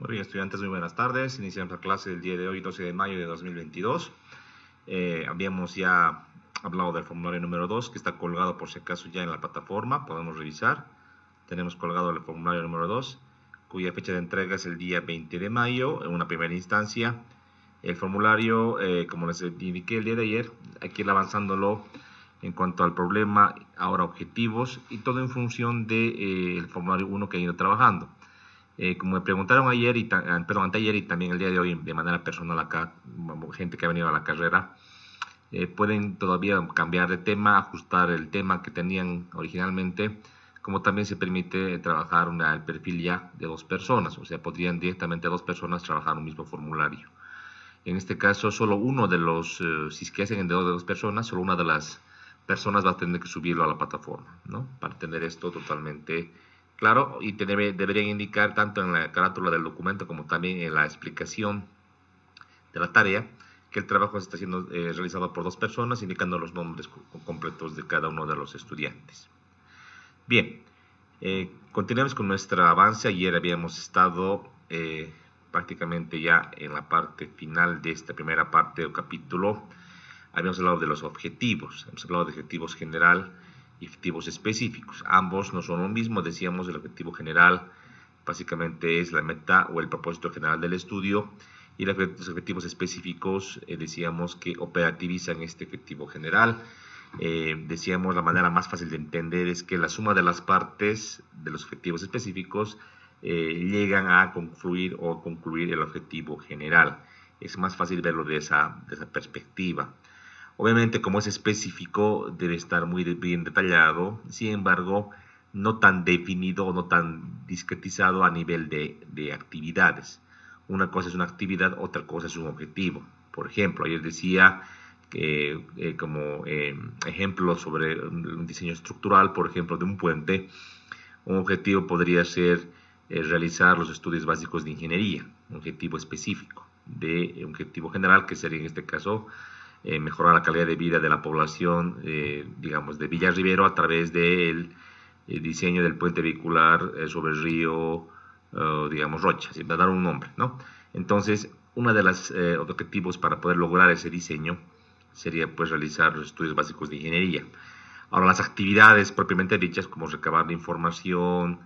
Muy bien, estudiantes, muy buenas tardes. Iniciamos la clase del día de hoy, 12 de mayo de 2022. Habíamos ya hablado del formulario número 2, que está colgado por si acaso ya en la plataforma. Podemos revisar. Tenemos colgado el formulario número 2, cuya fecha de entrega es el día 20 de mayo, en una primera instancia. El formulario, como les indiqué el día de ayer, hay que ir avanzándolo en cuanto al problema, ahora objetivos, y todo en función del formulario 1 que han ido trabajando. Como me preguntaron ayer anteayer y también el día de hoy de manera personal acá, gente que ha venido a la carrera, pueden todavía cambiar de tema, ajustar el tema que tenían originalmente, como también se permite trabajar el perfil ya de dos personas, o sea, podrían directamente dos personas trabajar un mismo formulario. En este caso, solo uno de los, si es que hacen de dos personas, solo una de las personas va a tener que subirlo a la plataforma, ¿no? Para tener esto totalmente claro, y deberían indicar tanto en la carátula del documento como también en la explicación de la tarea que el trabajo está siendo realizado por dos personas, indicando los nombres completos de cada uno de los estudiantes. Bien, continuamos con nuestro avance. Ayer habíamos estado prácticamente ya en la parte final de esta primera parte del capítulo. Habíamos hablado de los objetivos, hemos hablado de objetivos general y objetivos específicos. Ambos no son lo mismo, decíamos el objetivo general básicamente es la meta o el propósito general del estudio, y los objetivos específicos decíamos que operativizan este objetivo general. Decíamos la manera más fácil de entender es que la suma de las partes de los objetivos específicos llegan a confluir o concluir el objetivo general. Es más fácil verlo de esa perspectiva. Obviamente, como es específico, debe estar muy bien detallado, sin embargo, no tan definido o no tan discretizado a nivel de actividades. Una cosa es una actividad, otra cosa es un objetivo. Por ejemplo, ayer decía que como ejemplo sobre un diseño estructural, por ejemplo, de un puente, un objetivo podría ser realizar los estudios básicos de ingeniería, un objetivo específico, de un objetivo general que sería en este caso mejorar la calidad de vida de la población, digamos, de Villa Rivero a través del diseño del puente vehicular sobre el río, digamos, Rocha, para dar un nombre, ¿no? Entonces, uno de los objetivos para poder lograr ese diseño sería, pues, realizar los estudios básicos de ingeniería. Ahora, las actividades propiamente dichas, como recabar la información,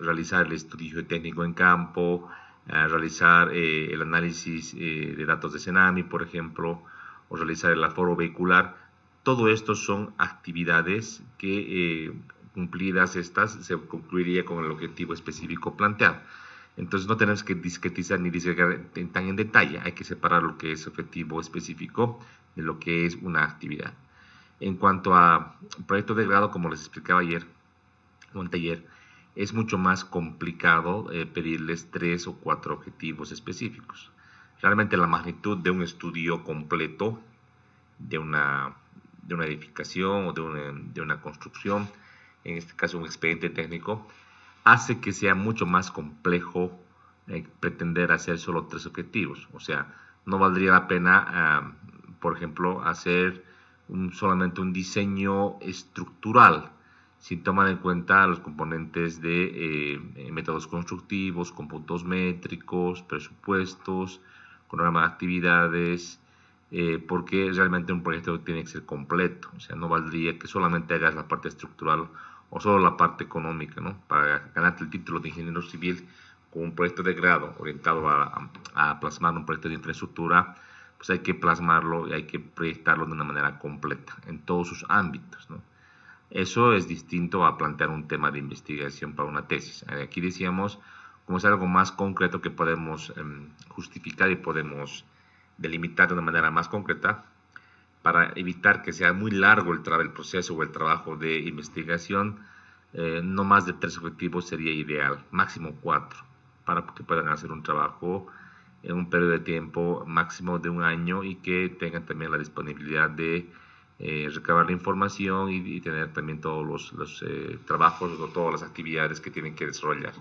realizar el estudio técnico en campo, realizar el análisis de datos de Cenami, por ejemplo, o realizar el aforo vehicular. Todo esto son actividades que, cumplidas estas, se concluiría con el objetivo específico planteado. Entonces no tenemos que discretizar ni disgregar tan en detalle, hay que separar lo que es objetivo específico de lo que es una actividad. En cuanto a proyecto de grado, como les explicaba ayer o anteayer, es mucho más complicado pedirles 3 o 4 objetivos específicos. Realmente la magnitud de un estudio completo de una edificación o de una construcción, en este caso un expediente técnico, hace que sea mucho más complejo pretender hacer solo 3 objetivos. O sea, no valdría la pena, por ejemplo, hacer solamente un diseño estructural, sin tomar en cuenta los componentes de métodos constructivos, cómputos métricos, presupuestos, cronograma de actividades, porque realmente un proyecto tiene que ser completo. O sea, no valdría que solamente hagas la parte estructural o solo la parte económica, ¿no? Para ganarte el título de ingeniero civil con un proyecto de grado orientado a plasmar un proyecto de infraestructura, pues hay que plasmarlo y hay que proyectarlo de una manera completa en todos sus ámbitos, ¿no? Eso es distinto a plantear un tema de investigación para una tesis. Aquí decíamos, como es algo más concreto que podemos justificar y podemos delimitar de una manera más concreta, para evitar que sea muy largo el proceso o el trabajo de investigación, no más de 3 objetivos sería ideal, máximo 4, para que puedan hacer un trabajo en un periodo de tiempo máximo de un año y que tengan también la disponibilidad de recabar la información y tener también todos los trabajos o todas las actividades que tienen que desarrollar.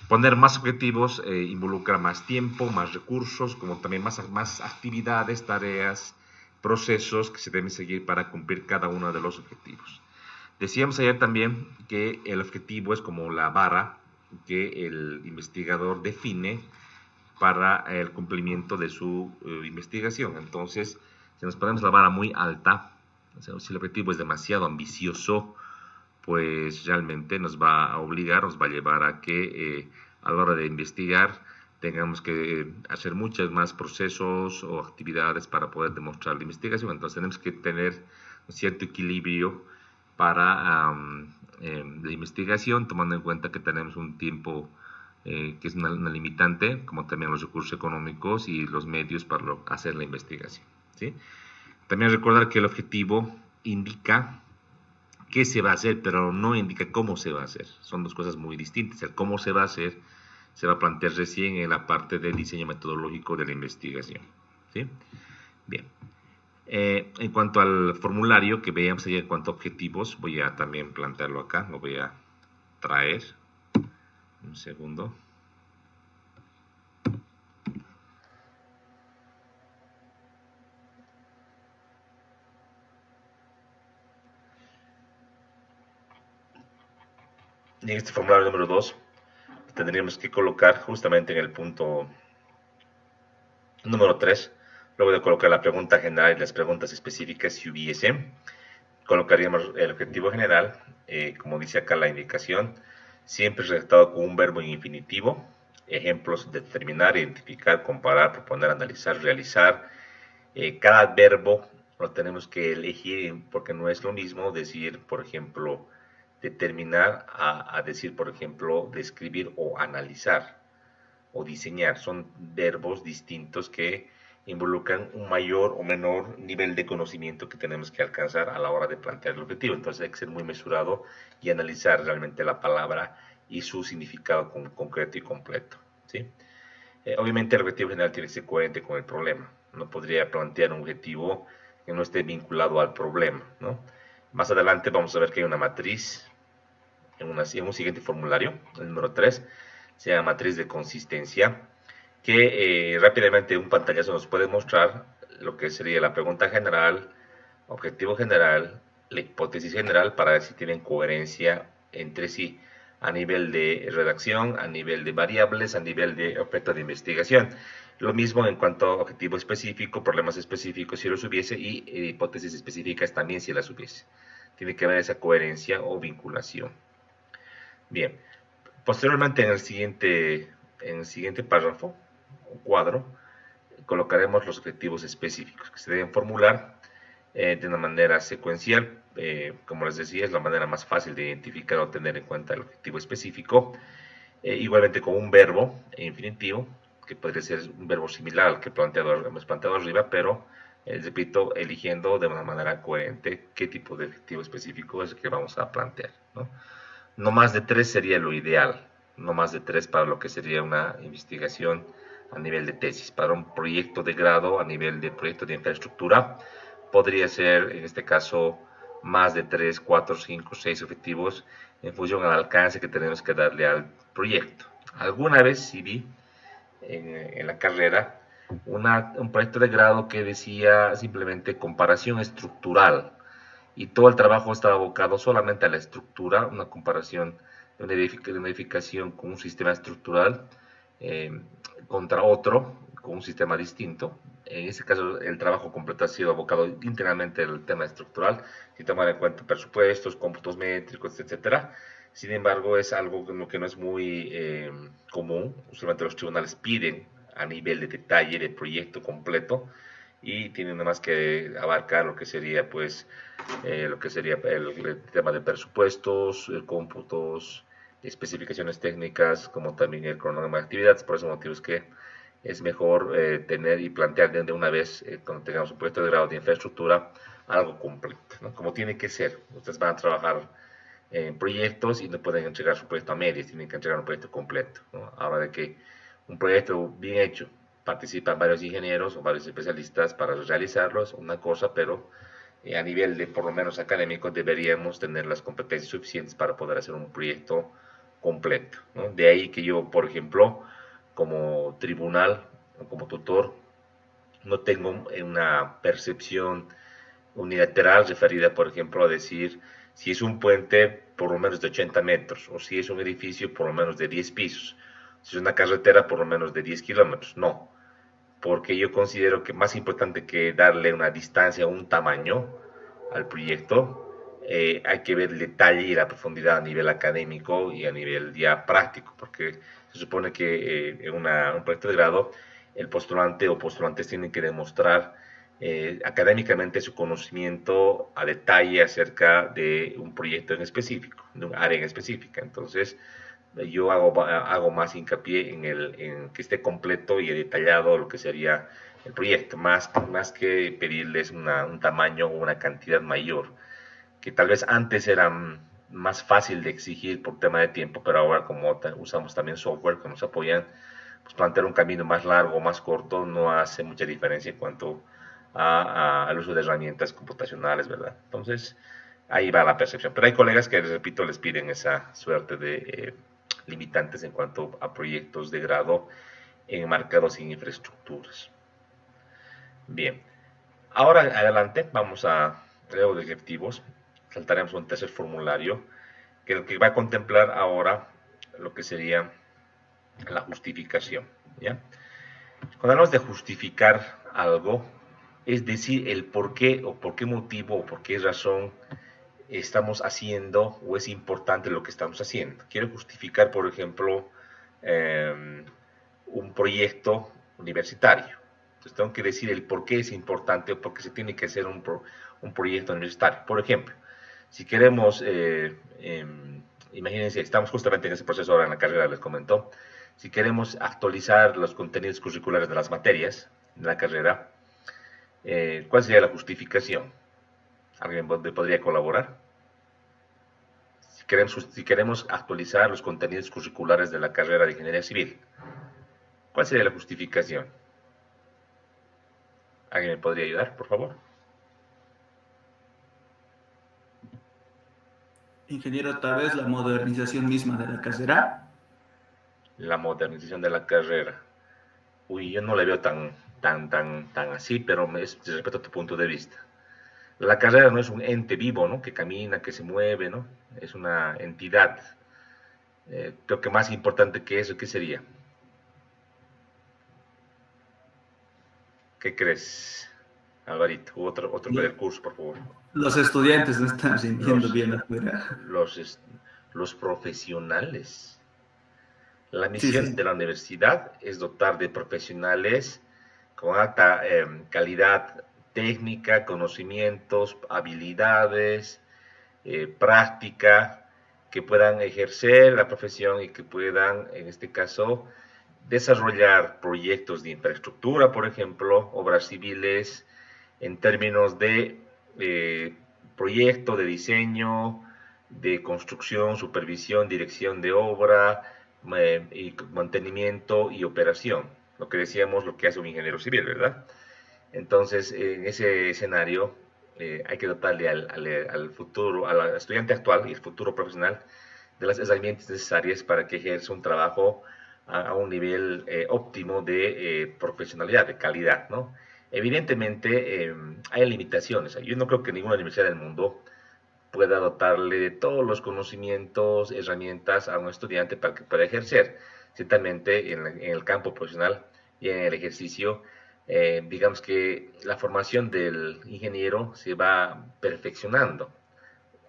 Poner más objetivos involucra más tiempo, más recursos, como también más actividades, tareas, procesos que se deben seguir para cumplir cada uno de los objetivos. Decíamos ayer también que el objetivo es como la vara que el investigador define para el cumplimiento de su investigación. Entonces, si nos ponemos la vara muy alta, o sea, si el objetivo es demasiado ambicioso, pues realmente nos va a obligar, nos va a llevar a que a la hora de investigar tengamos que hacer muchos más procesos o actividades para poder demostrar la investigación. Entonces tenemos que tener un cierto equilibrio para la investigación, tomando en cuenta que tenemos un tiempo que es una limitante, como también los recursos económicos y los medios para hacer la investigación, ¿sí? También recordar que el objetivo indica qué se va a hacer, pero no indica cómo se va a hacer. Son dos cosas muy distintas. El cómo se va a hacer se va a plantear recién en la parte del diseño metodológico de la investigación, ¿sí? Bien. En cuanto al formulario que veíamos ayer en cuanto a objetivos, voy a también plantearlo acá. Lo voy a traer. Un segundo. Y en este formulario número 2 tendríamos que colocar justamente en el punto número 3, luego de colocar la pregunta general y las preguntas específicas si hubiese, colocaríamos el objetivo general, como dice acá la indicación, siempre redactado con un verbo en infinitivo, ejemplos: determinar, identificar, comparar, proponer, analizar, realizar. Cada verbo lo tenemos que elegir porque no es lo mismo decir, por ejemplo, determinar a decir, por ejemplo, describir o analizar o diseñar. Son verbos distintos que involucran un mayor o menor nivel de conocimiento que tenemos que alcanzar a la hora de plantear el objetivo. Entonces hay que ser muy mesurado y analizar realmente la palabra y su significado concreto y completo, ¿sí? Obviamente el objetivo general tiene que ser coherente con el problema. No podría plantear un objetivo que no esté vinculado al problema, ¿no? Más adelante vamos a ver que hay una matriz en un siguiente formulario, el número 3, se llama matriz de consistencia, que rápidamente un pantallazo nos puede mostrar lo que sería la pregunta general, objetivo general, la hipótesis general, para ver si tienen coherencia entre sí a nivel de redacción, a nivel de variables, a nivel de objeto de investigación. Lo mismo en cuanto a objetivo específico, problemas específicos si los hubiese, y hipótesis específicas también si las hubiese. Tiene que haber esa coherencia o vinculación. Bien, posteriormente en el siguiente párrafo o cuadro colocaremos los objetivos específicos que se deben formular de una manera secuencial. Como les decía, es la manera más fácil de identificar o tener en cuenta el objetivo específico. Igualmente con un verbo infinitivo, que podría ser un verbo similar al que hemos planteado arriba, pero repito, eligiendo de una manera coherente qué tipo de objetivo específico es el que vamos a plantear, ¿no? No más de 3 sería lo ideal, no más de 3 para lo que sería una investigación a nivel de tesis. Para un proyecto de grado, a nivel de proyecto de infraestructura, podría ser en este caso más de 3, 4, 5, 6 objetivos en función al alcance que tenemos que darle al proyecto. Alguna vez sí vi en la carrera un proyecto de grado que decía simplemente comparación estructural, y todo el trabajo estaba abocado solamente a la estructura, una comparación de una edificación con un sistema estructural eh, contra otro con un sistema distinto. En este caso, el trabajo completo ha sido abocado íntegramente al tema estructural, sin tomar en cuenta presupuestos, cómputos métricos, etcétera. Sin embargo, es algo que no es muy común. Usualmente los tribunales piden a nivel de detalle del proyecto completo y tienen nada más que abarcar lo que sería pues el tema de presupuestos, cómputos, especificaciones técnicas, como también el cronograma de actividades. Por esos motivos que es mejor tener y plantear de una vez, cuando tengamos un proyecto de grado de infraestructura, algo completo, ¿no? Como tiene que ser. Ustedes van a trabajar en proyectos y no pueden entregar su proyecto a medias, tienen que entregar un proyecto completo, ¿no? Ahora de que un proyecto bien hecho, participan varios ingenieros o varios especialistas para realizarlo, es una cosa, pero a nivel de por lo menos académico deberíamos tener las competencias suficientes para poder hacer un proyecto completo, ¿no? De ahí que yo, por ejemplo, como tribunal o como tutor, no tengo una percepción unilateral referida, por ejemplo, a decir Si es un puente, por lo menos de 80 metros, o si es un edificio, por lo menos de 10 pisos. Si es una carretera, por lo menos de 10 kilómetros. No, porque yo considero que más importante que darle una distancia o un tamaño al proyecto, hay que ver el detalle y la profundidad a nivel académico y a nivel ya práctico, porque se supone que en un proyecto de grado el postulante o postulantes tienen que demostrar académicamente su conocimiento a detalle acerca de un proyecto en específico, de un área en específica. Entonces, yo hago más hincapié en que esté completo y detallado lo que sería el proyecto, más que pedirles un tamaño o una cantidad mayor, que tal vez antes era más fácil de exigir por tema de tiempo, pero ahora como usamos también software que nos apoyan, pues plantear un camino más largo o más corto no hace mucha diferencia en cuanto al uso de herramientas computacionales, ¿verdad? Entonces, ahí va la percepción. Pero hay colegas que, les repito, les piden esa suerte de limitantes en cuanto a proyectos de grado enmarcados en infraestructuras. Bien, ahora adelante vamos a luego de objetivos, saltaremos un tercer formulario que va a contemplar ahora lo que sería la justificación. ¿Ya? Cuando hablamos de justificar algo, es decir, el por qué o por qué motivo o por qué razón estamos haciendo o es importante lo que estamos haciendo. Quiero justificar, por ejemplo, un proyecto universitario. Entonces tengo que decir el por qué es importante o por qué se tiene que hacer un proyecto universitario. Por ejemplo, si queremos, imagínense, estamos justamente en ese proceso ahora en la carrera, les comento, si queremos actualizar los contenidos curriculares de las materias de la carrera, ¿cuál sería la justificación? ¿Alguien podría colaborar? Si queremos actualizar los contenidos curriculares de la carrera de Ingeniería Civil, ¿cuál sería la justificación? ¿Alguien me podría ayudar, por favor? Ingeniero, tal vez la modernización misma de la carrera. La modernización de la carrera. Uy, yo no la veo tan así, pero respeto tu punto de vista. La carrera no es un ente vivo, ¿no? Que camina, que se mueve, ¿no? Es una entidad. Creo que más importante que eso, ¿qué sería? ¿Qué crees, Alvarito? Otro que del Lo- curso, por favor. Los estudiantes no están rindiendo Los, bien afuera. los, los profesionales. La Sí, sí, misión de sí. la universidad es dotar de profesionales con alta calidad técnica, conocimientos, habilidades, práctica, que puedan ejercer la profesión y que puedan, en este caso, desarrollar proyectos de infraestructura, por ejemplo, obras civiles, en términos de eh, proyecto, de diseño, de construcción, supervisión, dirección de obra, y mantenimiento y operación. Lo que decíamos, lo que hace un ingeniero civil, ¿verdad? Entonces, en ese escenario, hay que dotarle al futuro, al estudiante actual y el futuro profesional de las herramientas necesarias para que ejerza un trabajo un nivel óptimo de profesionalidad, de calidad, ¿no? Evidentemente, hay limitaciones. Yo no creo que ninguna universidad del mundo pueda dotarle de todos los conocimientos, herramientas a un estudiante para que pueda ejercer. Ciertamente, en el campo profesional y en el ejercicio, digamos que la formación del ingeniero se va perfeccionando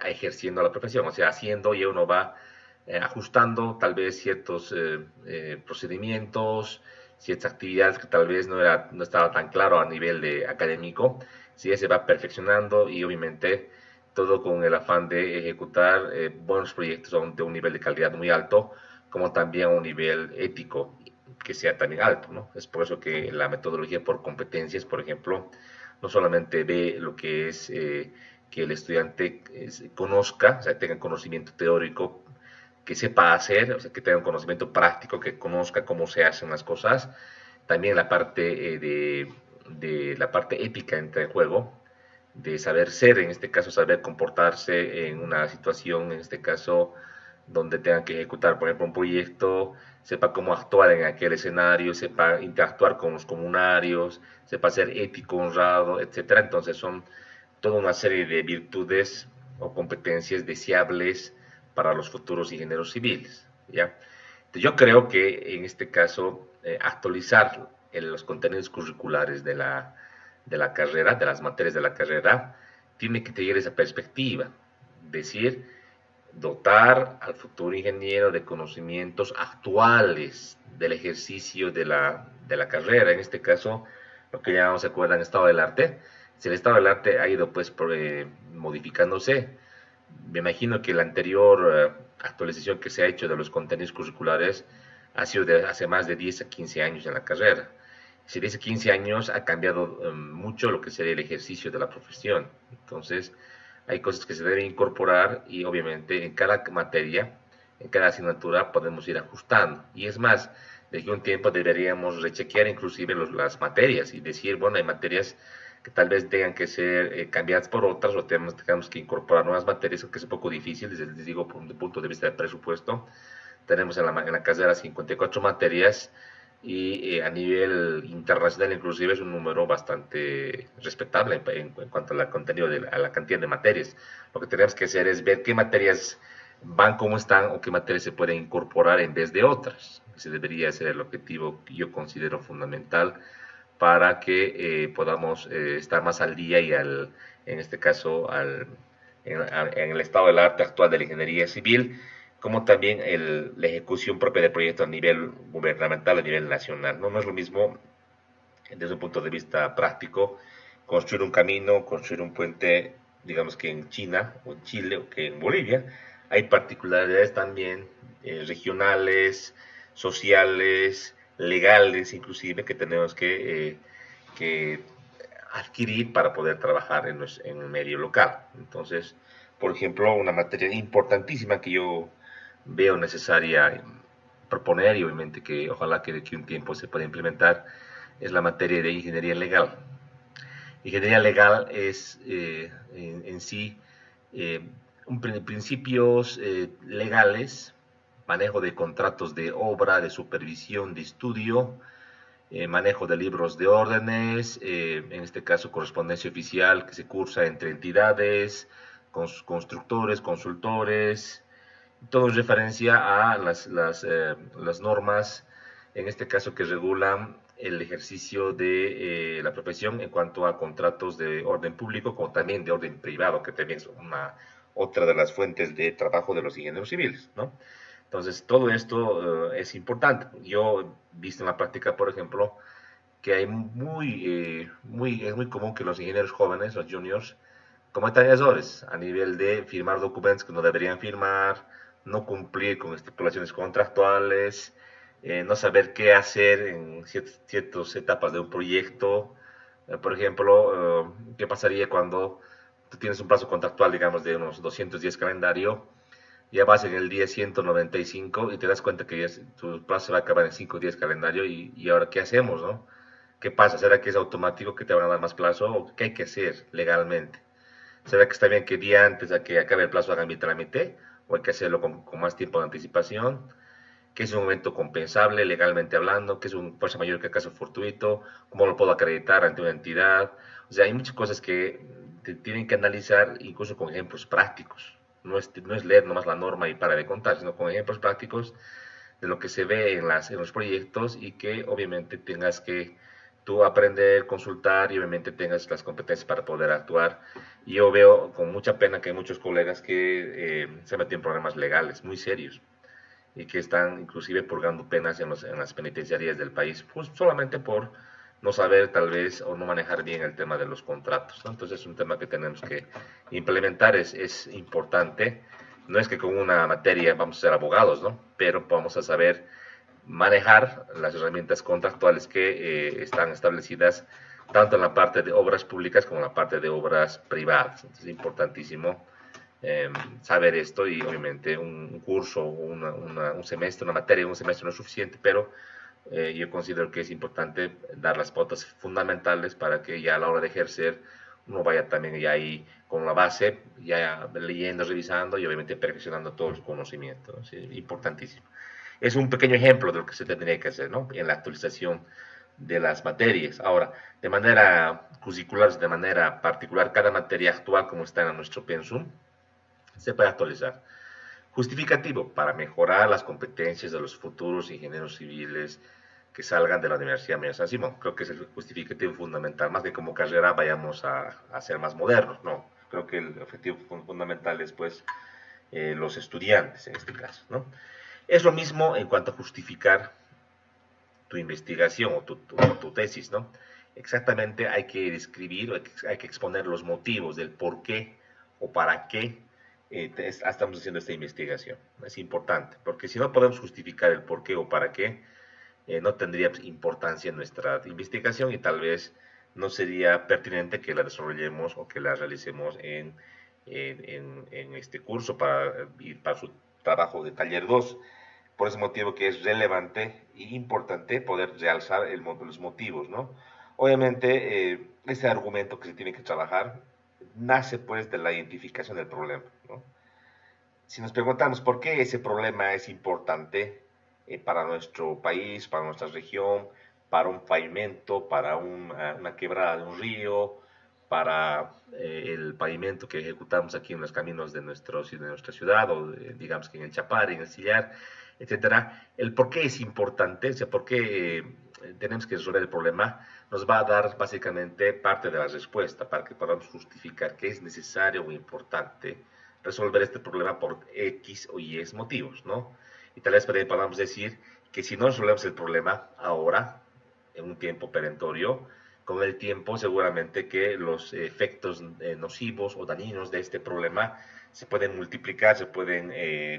ejerciendo la profesión, o sea, haciendo y uno va ajustando tal vez ciertos procedimientos, ciertas actividades que tal vez no estaba tan claro a nivel de académico, sí, se va perfeccionando y obviamente todo con el afán de ejecutar buenos proyectos de un nivel de calidad muy alto, como también a un nivel ético que sea también alto, ¿no? Es por eso que la metodología por competencias, por ejemplo, no solamente ve lo que es que el estudiante conozca, o sea, tenga conocimiento teórico, que sepa hacer, o sea, que tenga un conocimiento práctico, que conozca cómo se hacen las cosas. También la parte de la parte ética entra en juego, de saber ser, en este caso, saber comportarse en una situación, en este caso, donde tenga que ejecutar, por ejemplo, un proyecto, sepa cómo actuar en aquel escenario, sepa interactuar con los comunarios, sepa ser ético, honrado, etcétera. Entonces son toda una serie de virtudes o competencias deseables para los futuros ingenieros civiles, ¿ya? Yo creo que en este caso actualizar los contenidos curriculares de la carrera, de las materias de la carrera, tiene que tener esa perspectiva, decir, dotar al futuro ingeniero de conocimientos actuales del ejercicio de la carrera, en este caso, lo que llamamos, ¿se acuerdan? Estado del arte. Si el estado del arte ha ido pues modificándose, me imagino que la anterior actualización que se ha hecho de los contenidos curriculares ha sido de hace más de 10 a 15 años en la carrera. Si de 10 a 15 años ha cambiado mucho lo que sería el ejercicio de la profesión. Entonces, hay cosas que se deben incorporar y obviamente en cada materia, en cada asignatura podemos ir ajustando. Y es más, de aquí a un tiempo deberíamos rechequear inclusive las materias y decir, bueno, hay materias que tal vez tengan que ser cambiadas por otras o tengamos que incorporar nuevas materias, que es un poco difícil, les digo, por un punto de vista del presupuesto. Tenemos en la carrera 54 materias y a nivel internacional inclusive es un número bastante respetable en cuanto a la, contenido a la cantidad de materias. Lo que tenemos que hacer es ver qué materias van como están o qué materias se pueden incorporar en vez de otras. Ese debería ser el objetivo que yo considero fundamental para que podamos estar más al día y en este caso en el estado del arte actual de la ingeniería civil, como también la ejecución propia del proyecto a nivel gubernamental, a nivel nacional. No es lo mismo, desde un punto de vista práctico, construir un camino, construir un puente, digamos que en China o en Chile o que en Bolivia. Hay particularidades también regionales, sociales, legales inclusive, que tenemos que adquirir para poder trabajar en un medio local. Entonces, por ejemplo, una materia importantísima que yo veo necesaria proponer y obviamente que ojalá que de aquí un tiempo se pueda implementar es la materia de ingeniería legal. Ingeniería legal es en sí principios legales, manejo de contratos de obra, de supervisión, de estudio, manejo de libros de órdenes, en este caso correspondencia oficial que se cursa entre entidades, constructores, consultores, todo en referencia a las normas, en este caso que regulan el ejercicio de la profesión en cuanto a contratos de orden público como también de orden privado, que también es otra de las fuentes de trabajo de los ingenieros civiles, ¿no? Entonces, todo esto es importante. Yo he visto en la práctica, por ejemplo, que hay es muy común que los ingenieros jóvenes, los juniors, cometan errores a nivel de firmar documentos que no deberían firmar, no cumplir con estipulaciones contractuales, no saber qué hacer en ciertas etapas de un proyecto. Por ejemplo, ¿qué pasaría cuando tú tienes un plazo contractual, digamos, de unos 200 días calendario? Ya vas en el día 195 y te das cuenta que tu plazo se va a acabar en 5 días calendario y ahora ¿qué hacemos, no? ¿Qué pasa? ¿Será que es automático que te van a dar más plazo o qué hay que hacer legalmente? ¿Será que está bien que día antes de que acabe el plazo hagan mi trámite o hay que hacerlo con más tiempo de anticipación? ¿Qué es un momento compensable legalmente hablando? ¿Qué es un fuerza mayor que acaso fortuito? ¿Cómo lo puedo acreditar ante una entidad? O sea, hay muchas cosas que tienen que analizar incluso con ejemplos prácticos. No es leer nomás la norma y para de contar, sino con ejemplos prácticos de lo que se ve en los proyectos y que obviamente tengas que tú aprender, consultar y obviamente tengas las competencias para poder actuar. Y yo veo con mucha pena que hay muchos colegas que se meten en problemas legales muy serios y que están inclusive purgando penas en las penitenciarías del país, pues solamente por no saber tal vez o no manejar bien el tema de los contratos, ¿no? Entonces es un tema que tenemos que implementar, es importante. No es que con una materia vamos a ser abogados, ¿no? Pero vamos a saber manejar las herramientas contractuales que están establecidas tanto en la parte de obras públicas como en la parte de obras privadas. Entonces es importantísimo saber esto y obviamente un curso, un semestre, una materia, un semestre no es suficiente, pero yo considero que es importante dar las pautas fundamentales para que ya a la hora de ejercer uno vaya también ya ahí con la base, ya leyendo, revisando y obviamente perfeccionando todos los conocimientos, ¿no? Sí, importantísimo. Es un pequeño ejemplo de lo que se tendría que hacer, ¿no? En la actualización de las materias. Ahora, de manera curricular, de manera particular, cada materia actual como está en nuestro pensum, se puede actualizar. Justificativo, para mejorar las competencias de los futuros ingenieros civiles que salgan de la Universidad Mayor San Simón. Creo que es el justificativo fundamental, más que como carrera vayamos a ser más modernos, no. Creo que el objetivo fundamental es, pues, los estudiantes en este caso, ¿no? Es lo mismo en cuanto a justificar tu investigación o tu tesis, ¿no? Exactamente hay que describir, hay que exponer los motivos del por qué o para qué estamos haciendo esta investigación. Es importante, porque si no podemos justificar el por qué o para qué, no tendría importancia nuestra investigación y tal vez no sería pertinente que la desarrollemos o que la realicemos en este curso para su trabajo de taller 2. Por ese motivo que es relevante e importante poder realzar los motivos, ¿no? Obviamente, ese argumento que se tiene que trabajar nace pues de la identificación del problema, ¿no? Si nos preguntamos por qué ese problema es importante para nuestro país, para nuestra región, para un pavimento, para una quebrada de un río, para el pavimento que ejecutamos aquí en los caminos de nuestra ciudad, o digamos que en el Chapare, en el Sillar, etcétera, el por qué es importante, o sea, por qué tenemos que resolver el problema, nos va a dar básicamente parte de la respuesta para que podamos justificar que es necesario o importante resolver este problema por X o Y motivos, ¿no? Y tal vez podamos decir que si no resolvemos el problema ahora, en un tiempo perentorio, con el tiempo seguramente que los efectos nocivos o dañinos de este problema se pueden multiplicar, se pueden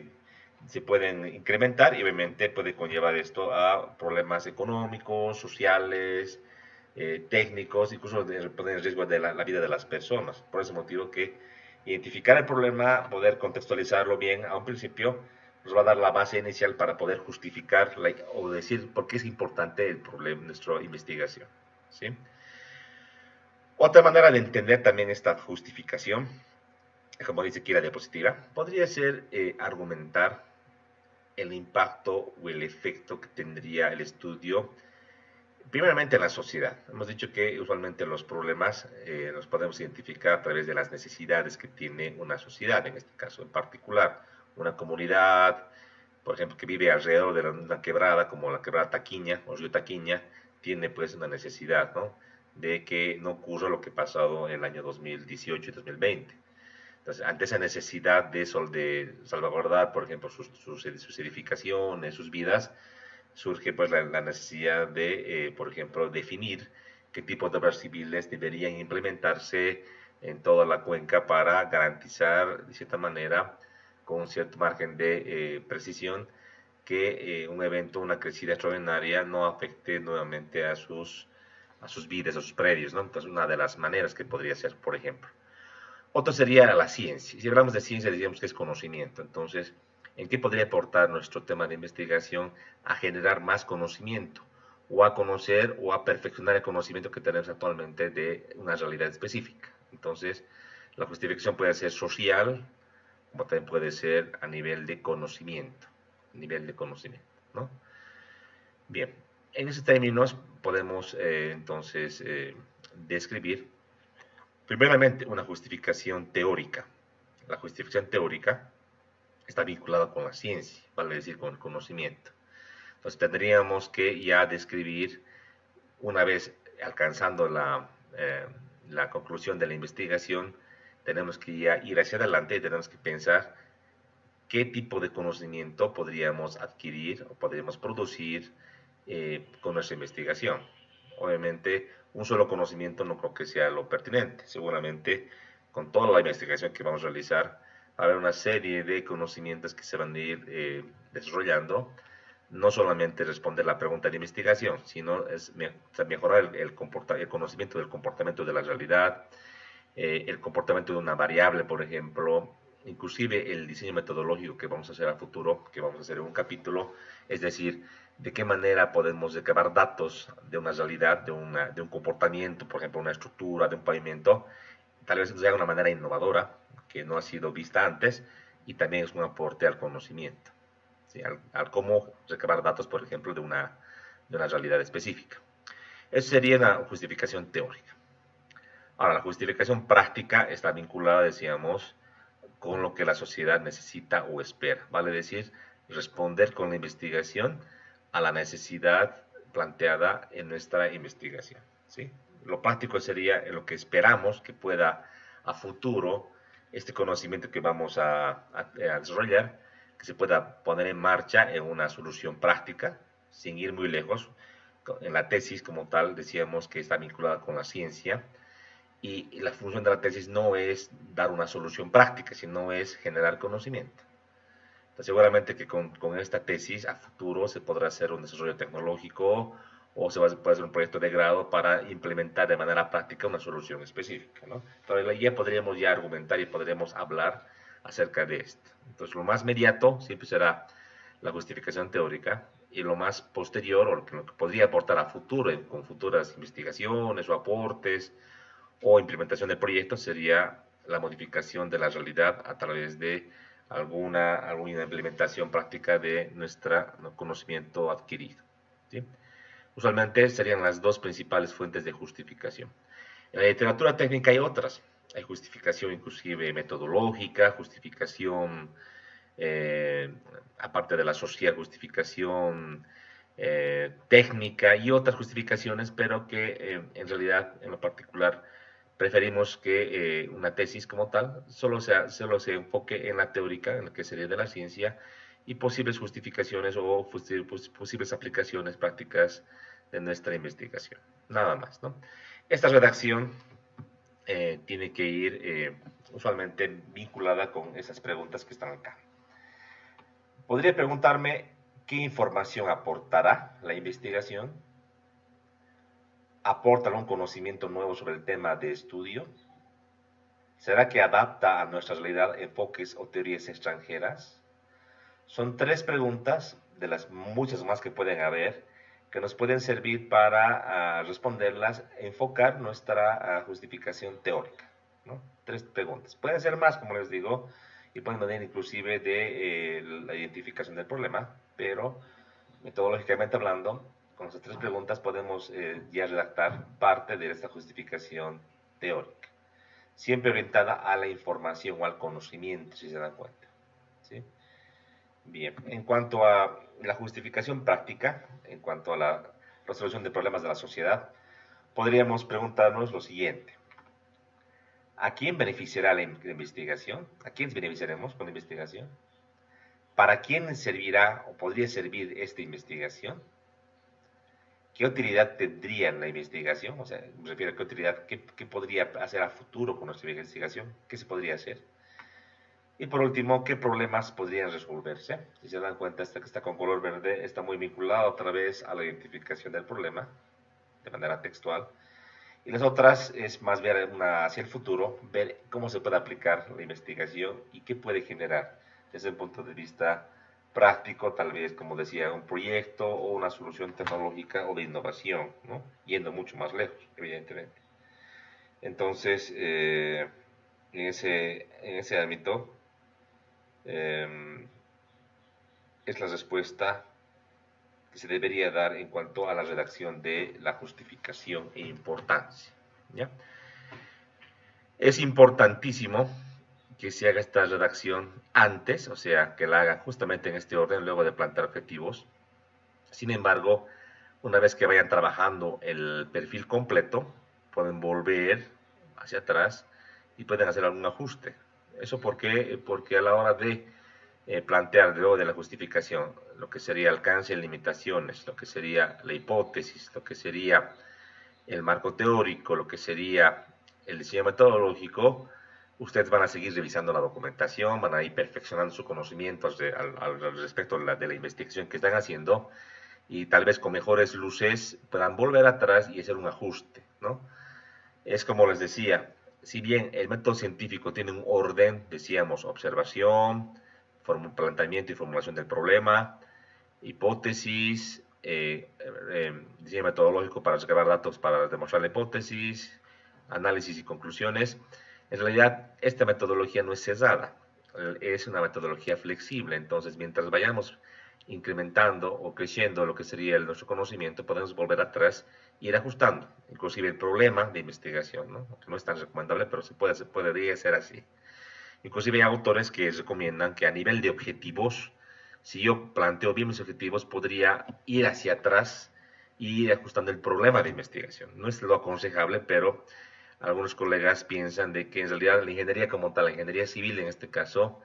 incrementar y obviamente puede conllevar esto a problemas económicos, sociales, técnicos, incluso poner en riesgo de la vida de las personas. Por ese motivo que identificar el problema, poder contextualizarlo bien a un principio, nos va a dar la base inicial para poder justificar o decir por qué es importante el problema, nuestra investigación, ¿sí? Otra manera de entender también esta justificación, como dice aquí la diapositiva, podría ser argumentar el impacto o el efecto que tendría el estudio, primeramente en la sociedad. Hemos dicho que usualmente los problemas los podemos identificar a través de las necesidades que tiene una sociedad, en este caso en particular, una comunidad, por ejemplo, que vive alrededor de una quebrada, como la quebrada Taquiña o río Taquiña, tiene pues una necesidad, ¿no?, de que no ocurra lo que ha pasado en el año 2018 y 2020. Entonces, ante esa necesidad de salvaguardar, por ejemplo, sus edificaciones, sus vidas, surge pues la necesidad de, por ejemplo, definir qué tipo de obras civiles deberían implementarse en toda la cuenca para garantizar, de cierta manera, con un cierto margen de precisión, que un evento, una crecida extraordinaria, no afecte nuevamente a sus vidas, a sus predios, ¿no? Entonces, una de las maneras que podría ser, por ejemplo. Otro sería la ciencia. Si hablamos de ciencia, diríamos que es conocimiento. Entonces, ¿en qué podría aportar nuestro tema de investigación a generar más conocimiento? O a conocer o a perfeccionar el conocimiento que tenemos actualmente de una realidad específica. Entonces, la justificación puede ser social, como también puede ser a nivel de conocimiento. ¿No? Bien, en esos términos podemos entonces describir primeramente una justificación teórica. La justificación teórica está vinculada con la ciencia, vale decir, con el conocimiento. Entonces tendríamos que ya describir, una vez alcanzando la conclusión de la investigación, tenemos que ya ir hacia adelante y tenemos que pensar qué tipo de conocimiento podríamos adquirir o podríamos producir con nuestra investigación. Obviamente, un solo conocimiento no creo que sea lo pertinente. Seguramente, con toda la investigación que vamos a realizar, va a haber una serie de conocimientos que se van a ir desarrollando. No solamente responder la pregunta de investigación, sino es mejorar el conocimiento del comportamiento de la realidad, el comportamiento de una variable, por ejemplo, inclusive el diseño metodológico que vamos a hacer a futuro, que vamos a hacer en un capítulo, es decir, de qué manera podemos recabar datos de una realidad, de un comportamiento, por ejemplo, una estructura, de un pavimento, tal vez sea de una manera innovadora, que no ha sido vista antes, y también es un aporte al conocimiento, ¿sí? Al cómo recabar datos, por ejemplo, de una realidad específica. Eso sería una justificación teórica. Ahora, la justificación práctica está vinculada, decíamos, con lo que la sociedad necesita o espera. Vale decir, responder con la investigación a la necesidad planteada en nuestra investigación, ¿sí? Lo práctico sería lo que esperamos que pueda a futuro este conocimiento que vamos a desarrollar, que se pueda poner en marcha en una solución práctica, sin ir muy lejos. En la tesis como tal decíamos que está vinculada con la ciencia, y la función de la tesis no es dar una solución práctica, sino es generar conocimiento. Entonces, seguramente que con esta tesis a futuro se podrá hacer un desarrollo tecnológico o puede hacer un proyecto de grado para implementar de manera práctica una solución específica, ¿no? Entonces ya podríamos ya argumentar y podríamos hablar acerca de esto. Entonces lo más inmediato siempre será la justificación teórica, y lo más posterior, o lo que podría aportar a futuro, con futuras investigaciones o aportes o implementación del proyecto, sería la modificación de la realidad a través de alguna implementación práctica de nuestro conocimiento adquirido, ¿sí? Usualmente serían las dos principales fuentes de justificación. En la literatura técnica hay otras. Hay justificación inclusive metodológica, justificación, aparte de la social, justificación técnica y otras justificaciones, pero que en realidad, en lo particular, preferimos que una tesis como tal solo se enfoque en la teórica, en lo que sería de la ciencia, y posibles justificaciones o posibles aplicaciones prácticas de nuestra investigación. Nada más, ¿no? Esta redacción tiene que ir usualmente vinculada con esas preguntas que están acá. Podría preguntarme qué información aportará la investigación. ¿Aporta un conocimiento nuevo sobre el tema de estudio? ¿Será que adapta a nuestra realidad enfoques o teorías extranjeras? Son tres preguntas de las muchas más que pueden haber, que nos pueden servir para responderlas, enfocar nuestra justificación teórica, ¿no? Tres preguntas. Pueden ser más, como les digo, y pueden venir inclusive de la identificación del problema, pero metodológicamente hablando, con esas tres preguntas podemos ya redactar parte de esta justificación teórica, siempre orientada a la información o al conocimiento, si se dan cuenta, ¿sí? Bien, en cuanto a la justificación práctica, en cuanto a la resolución de problemas de la sociedad, podríamos preguntarnos lo siguiente: ¿a quién beneficiará la investigación? ¿A quiénes beneficiaremos con la investigación? ¿Para quién servirá o podría servir esta investigación? ¿Qué utilidad tendría la investigación? O sea, me refiero a qué utilidad, qué podría hacer a futuro con nuestra investigación, qué se podría hacer. Y por último, ¿qué problemas podrían resolverse? Si se dan cuenta, esta que está con color verde está muy vinculada otra vez a la identificación del problema, de manera textual. Y las otras es más ver hacia el futuro, ver cómo se puede aplicar la investigación y qué puede generar desde el punto de vista práctico, tal vez, como decía, un proyecto o una solución tecnológica o de innovación, ¿no? Yendo mucho más lejos, evidentemente. Entonces, en ese ámbito, es la respuesta que se debería dar en cuanto a la redacción de la justificación e importancia, ¿ya? Es importantísimo que se haga esta redacción antes, o sea, que la hagan justamente en este orden, luego de plantear objetivos. Sin embargo, una vez que vayan trabajando el perfil completo, pueden volver hacia atrás y pueden hacer algún ajuste. ¿Eso por qué? Porque a la hora de plantear luego de la justificación lo que sería alcance y limitaciones, lo que sería la hipótesis, lo que sería el marco teórico, lo que sería el diseño metodológico, ustedes van a seguir revisando la documentación, van a ir perfeccionando su conocimiento al respecto de la investigación que están haciendo, y tal vez con mejores luces puedan volver atrás y hacer un ajuste, ¿no? Es como les decía, si bien el método científico tiene un orden, decíamos, observación, planteamiento y formulación del problema, hipótesis, diseño metodológico para recabar datos para demostrar la hipótesis, análisis y conclusiones. En realidad, esta metodología no es cerrada, es una metodología flexible. Entonces, mientras vayamos incrementando o creciendo lo que sería nuestro conocimiento, podemos volver atrás e ir ajustando, inclusive el problema de investigación, ¿no? Que no es tan recomendable, pero podría ser así. Inclusive hay autores que recomiendan que a nivel de objetivos, si yo planteo bien mis objetivos, podría ir hacia atrás y ir ajustando el problema de investigación. No es lo aconsejable, pero algunos colegas piensan de que en realidad la ingeniería como tal, la ingeniería civil en este caso,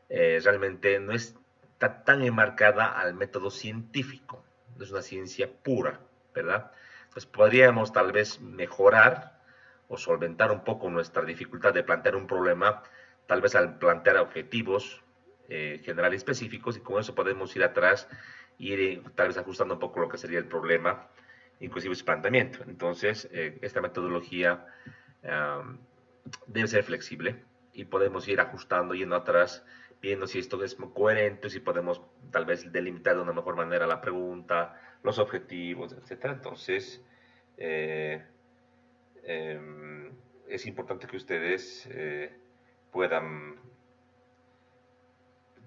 realmente no está tan enmarcada al método científico, no es una ciencia pura, ¿verdad? Entonces podríamos tal vez mejorar o solventar un poco nuestra dificultad de plantear un problema, tal vez al plantear objetivos generales específicos, y con eso podemos ir atrás y ir tal vez ajustando un poco lo que sería el problema, inclusive su planteamiento. Entonces, esta metodología debe ser flexible y podemos ir ajustando, yendo atrás, viendo si esto es coherente, si podemos tal vez delimitar de una mejor manera la pregunta, los objetivos, etcétera. Entonces, eh, es importante que ustedes puedan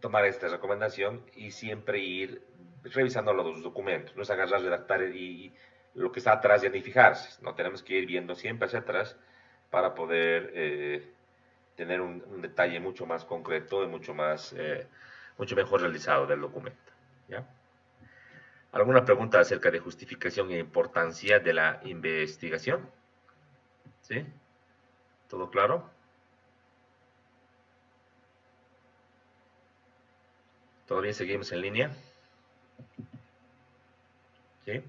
tomar esta recomendación y siempre ir revisando los documentos. No es agarrar, redactar y lo que está atrás ya ni fijarse. No tenemos que ir viendo siempre hacia atrás para poder tener un detalle mucho más concreto y mucho mejor realizado del documento. ¿Ya? ¿Alguna pregunta acerca de justificación e importancia de la investigación? ¿Sí? ¿Todo claro? ¿Todavía seguimos en línea? ¿Sí?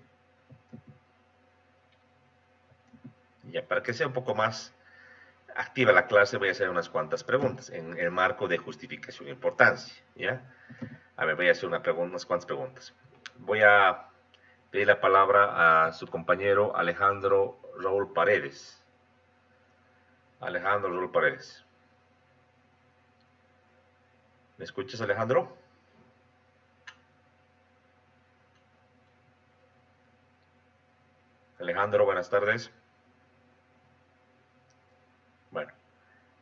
Ya, para que sea un poco más activa la clase, voy a hacer unas cuantas preguntas en el marco de justificación e importancia. ¿Ya? A ver, voy a hacer unas cuantas preguntas. Voy a pedir la palabra a su compañero Alejandro Raúl Paredes. Alejandro Raúl Paredes. ¿Me escuchas, Alejandro? Alejandro, buenas tardes. Bueno,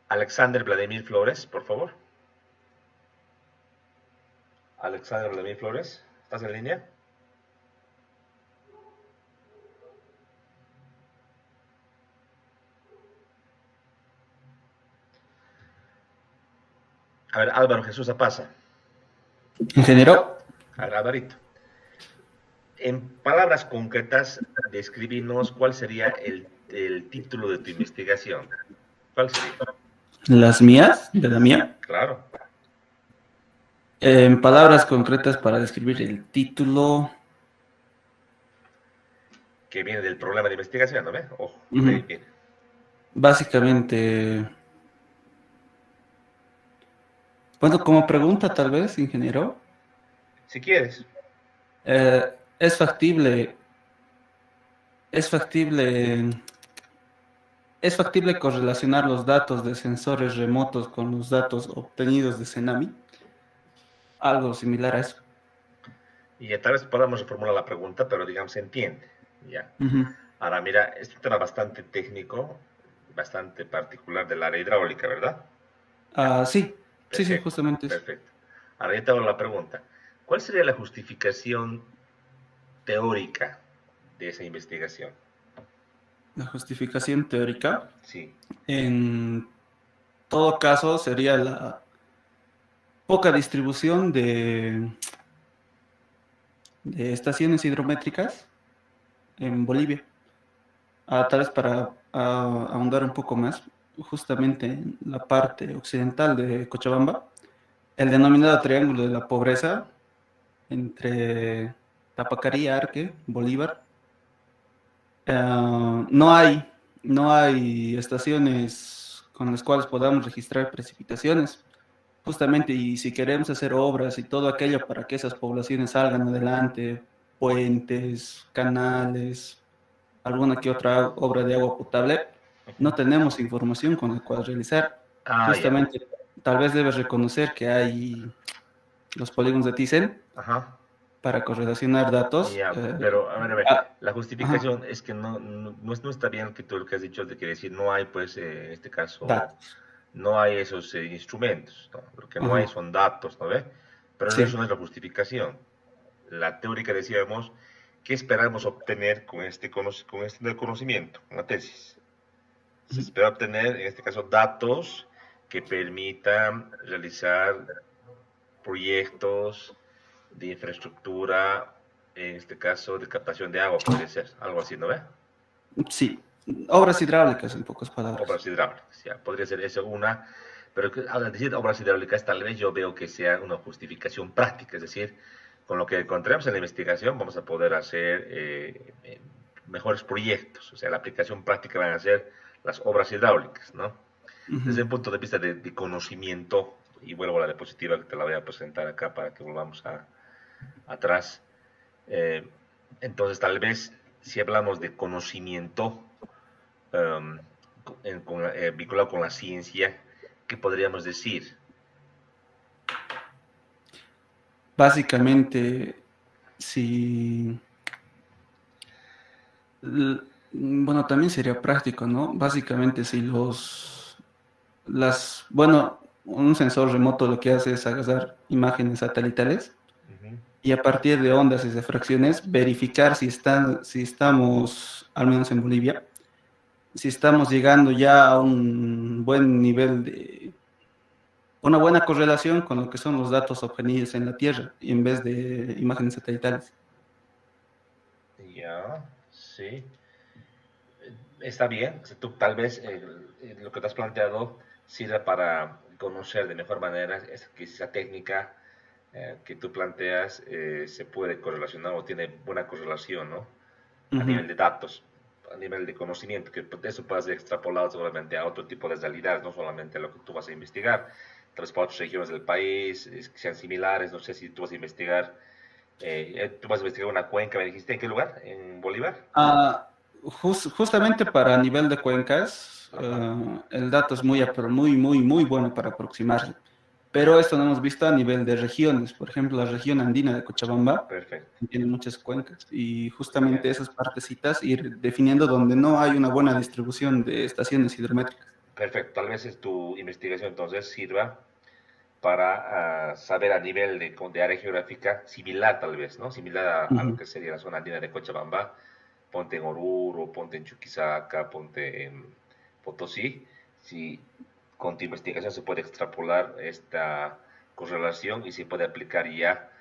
Alexander Vladimir Flores, por favor. Alexander Vladimir Flores, ¿estás en línea? A ver, Álvaro Jesús Apaza. Ingeniero, A ver, Alvarito. En palabras concretas, describinos cuál sería el título de tu investigación. ¿Cuál sería? las mías, de la mía. Claro. En palabras concretas para describir el título. Que viene del problema de investigación, ¿no ve? Ojo, de ahí Ujú. viene. Básicamente, bueno, como pregunta tal vez, ingeniero, Si quieres. eh, ¿es factible, es factible, es factible correlacionar los datos de sensores remotos con los datos obtenidos de Cenami? Algo similar a eso. Y tal vez podamos reformular la pregunta, pero digamos se entiende. Ya. Ujú. Ahora, mira, es un tema bastante técnico, bastante particular del área hidráulica, ¿verdad? Ah, sí, sí, sí, Perfecto, justamente eso. perfecto. Ahora ya te hago la pregunta. ¿Cuál sería la justificación teórica de esa investigación? La justificación teórica, Sí. en todo caso, sería la poca distribución de estaciones hidrométricas en Bolivia. Tal vez para ahondar un poco más, justamente en la parte occidental de Cochabamba, el denominado Triángulo de la Pobreza, entre Tapacarí, Arque, Bolívar, no hay, no hay estaciones con las cuales podamos registrar precipitaciones. Justamente, y si queremos hacer obras y todo aquello para que esas poblaciones salgan adelante, puentes, canales, alguna que otra obra de agua potable, no tenemos información con la cual realizar. Ah, ya. Justamente, tal vez debes reconocer que hay los polígonos de Thyssen Ajá. para correlacionar datos. Ya, pero a ver, la Ajá, justificación es que no está bien que tú lo que has dicho de que decir no hay, pues, en este caso, datos. no hay esos instrumentos, ¿no? Lo que no hay Ajá, son datos, ¿no ve? Pero eso sí. no es la justificación. La teórica decíamos, ¿qué esperamos obtener con con este conocimiento, con la tesis? Se espera obtener, en este caso, datos que permitan realizar proyectos de infraestructura, en este caso de captación de agua, podría ser, algo así, ¿no ve? Sí, obras hidráulicas en pocas palabras. Obras hidráulicas, ya, podría ser eso una, pero al decir obras hidráulicas tal vez yo veo que sea una justificación práctica, es decir, con lo que encontremos en la investigación vamos a poder hacer mejores proyectos, o sea, la aplicación práctica van a ser las obras hidráulicas, ¿no? Desde Ujú. un punto de vista de conocimiento, y vuelvo a la diapositiva que te la voy a presentar acá para que volvamos atrás, eh, entonces tal vez si hablamos de conocimiento, um, vinculado con la ciencia, ¿qué podríamos decir? Básicamente, si, bueno, también sería práctico, ¿no? Básicamente, si bueno, un sensor remoto lo que hace es agarrar imágenes satelitales Uh -huh. y a partir de ondas y de fracciones verificar si estamos, al menos en Bolivia, si estamos llegando ya a un buen nivel una buena correlación con lo que son los datos obtenidos en la Tierra en vez de imágenes satelitales. Ya, sí. Está bien. O sea, tú tal vez lo que te has planteado sirva para conocer de mejor manera que esa técnica que tú planteas se puede correlacionar o tiene buena correlación, ¿no? A nivel Ujú. de datos, a nivel de conocimiento, que eso puede ser extrapolado seguramente a otro tipo de realidades, no solamente a lo que tú vas a investigar, tal vez para otras regiones del país, que sean similares, no sé si tú vas a investigar, tú vas a investigar una cuenca, me dijiste, ¿en qué lugar? ¿En Bolívar? Justamente para nivel de cuencas, Ajá, el dato es muy bueno para aproximarse. Pero esto no hemos visto a nivel de regiones. Por ejemplo, la región andina de Cochabamba perfecto. tiene muchas cuencas y justamente esas partecitas ir definiendo donde no hay una buena distribución de estaciones hidrométricas. Perfecto, tal vez tu investigación entonces sirva para saber a nivel de área geográfica similar tal vez, ¿no? Similar a lo Ujú. que sería la zona andina de Cochabamba, ponte en Oruro, ponte en Chuquisaca, ponte en Potosí, si con tu investigación se puede extrapolar esta correlación y se puede aplicar ya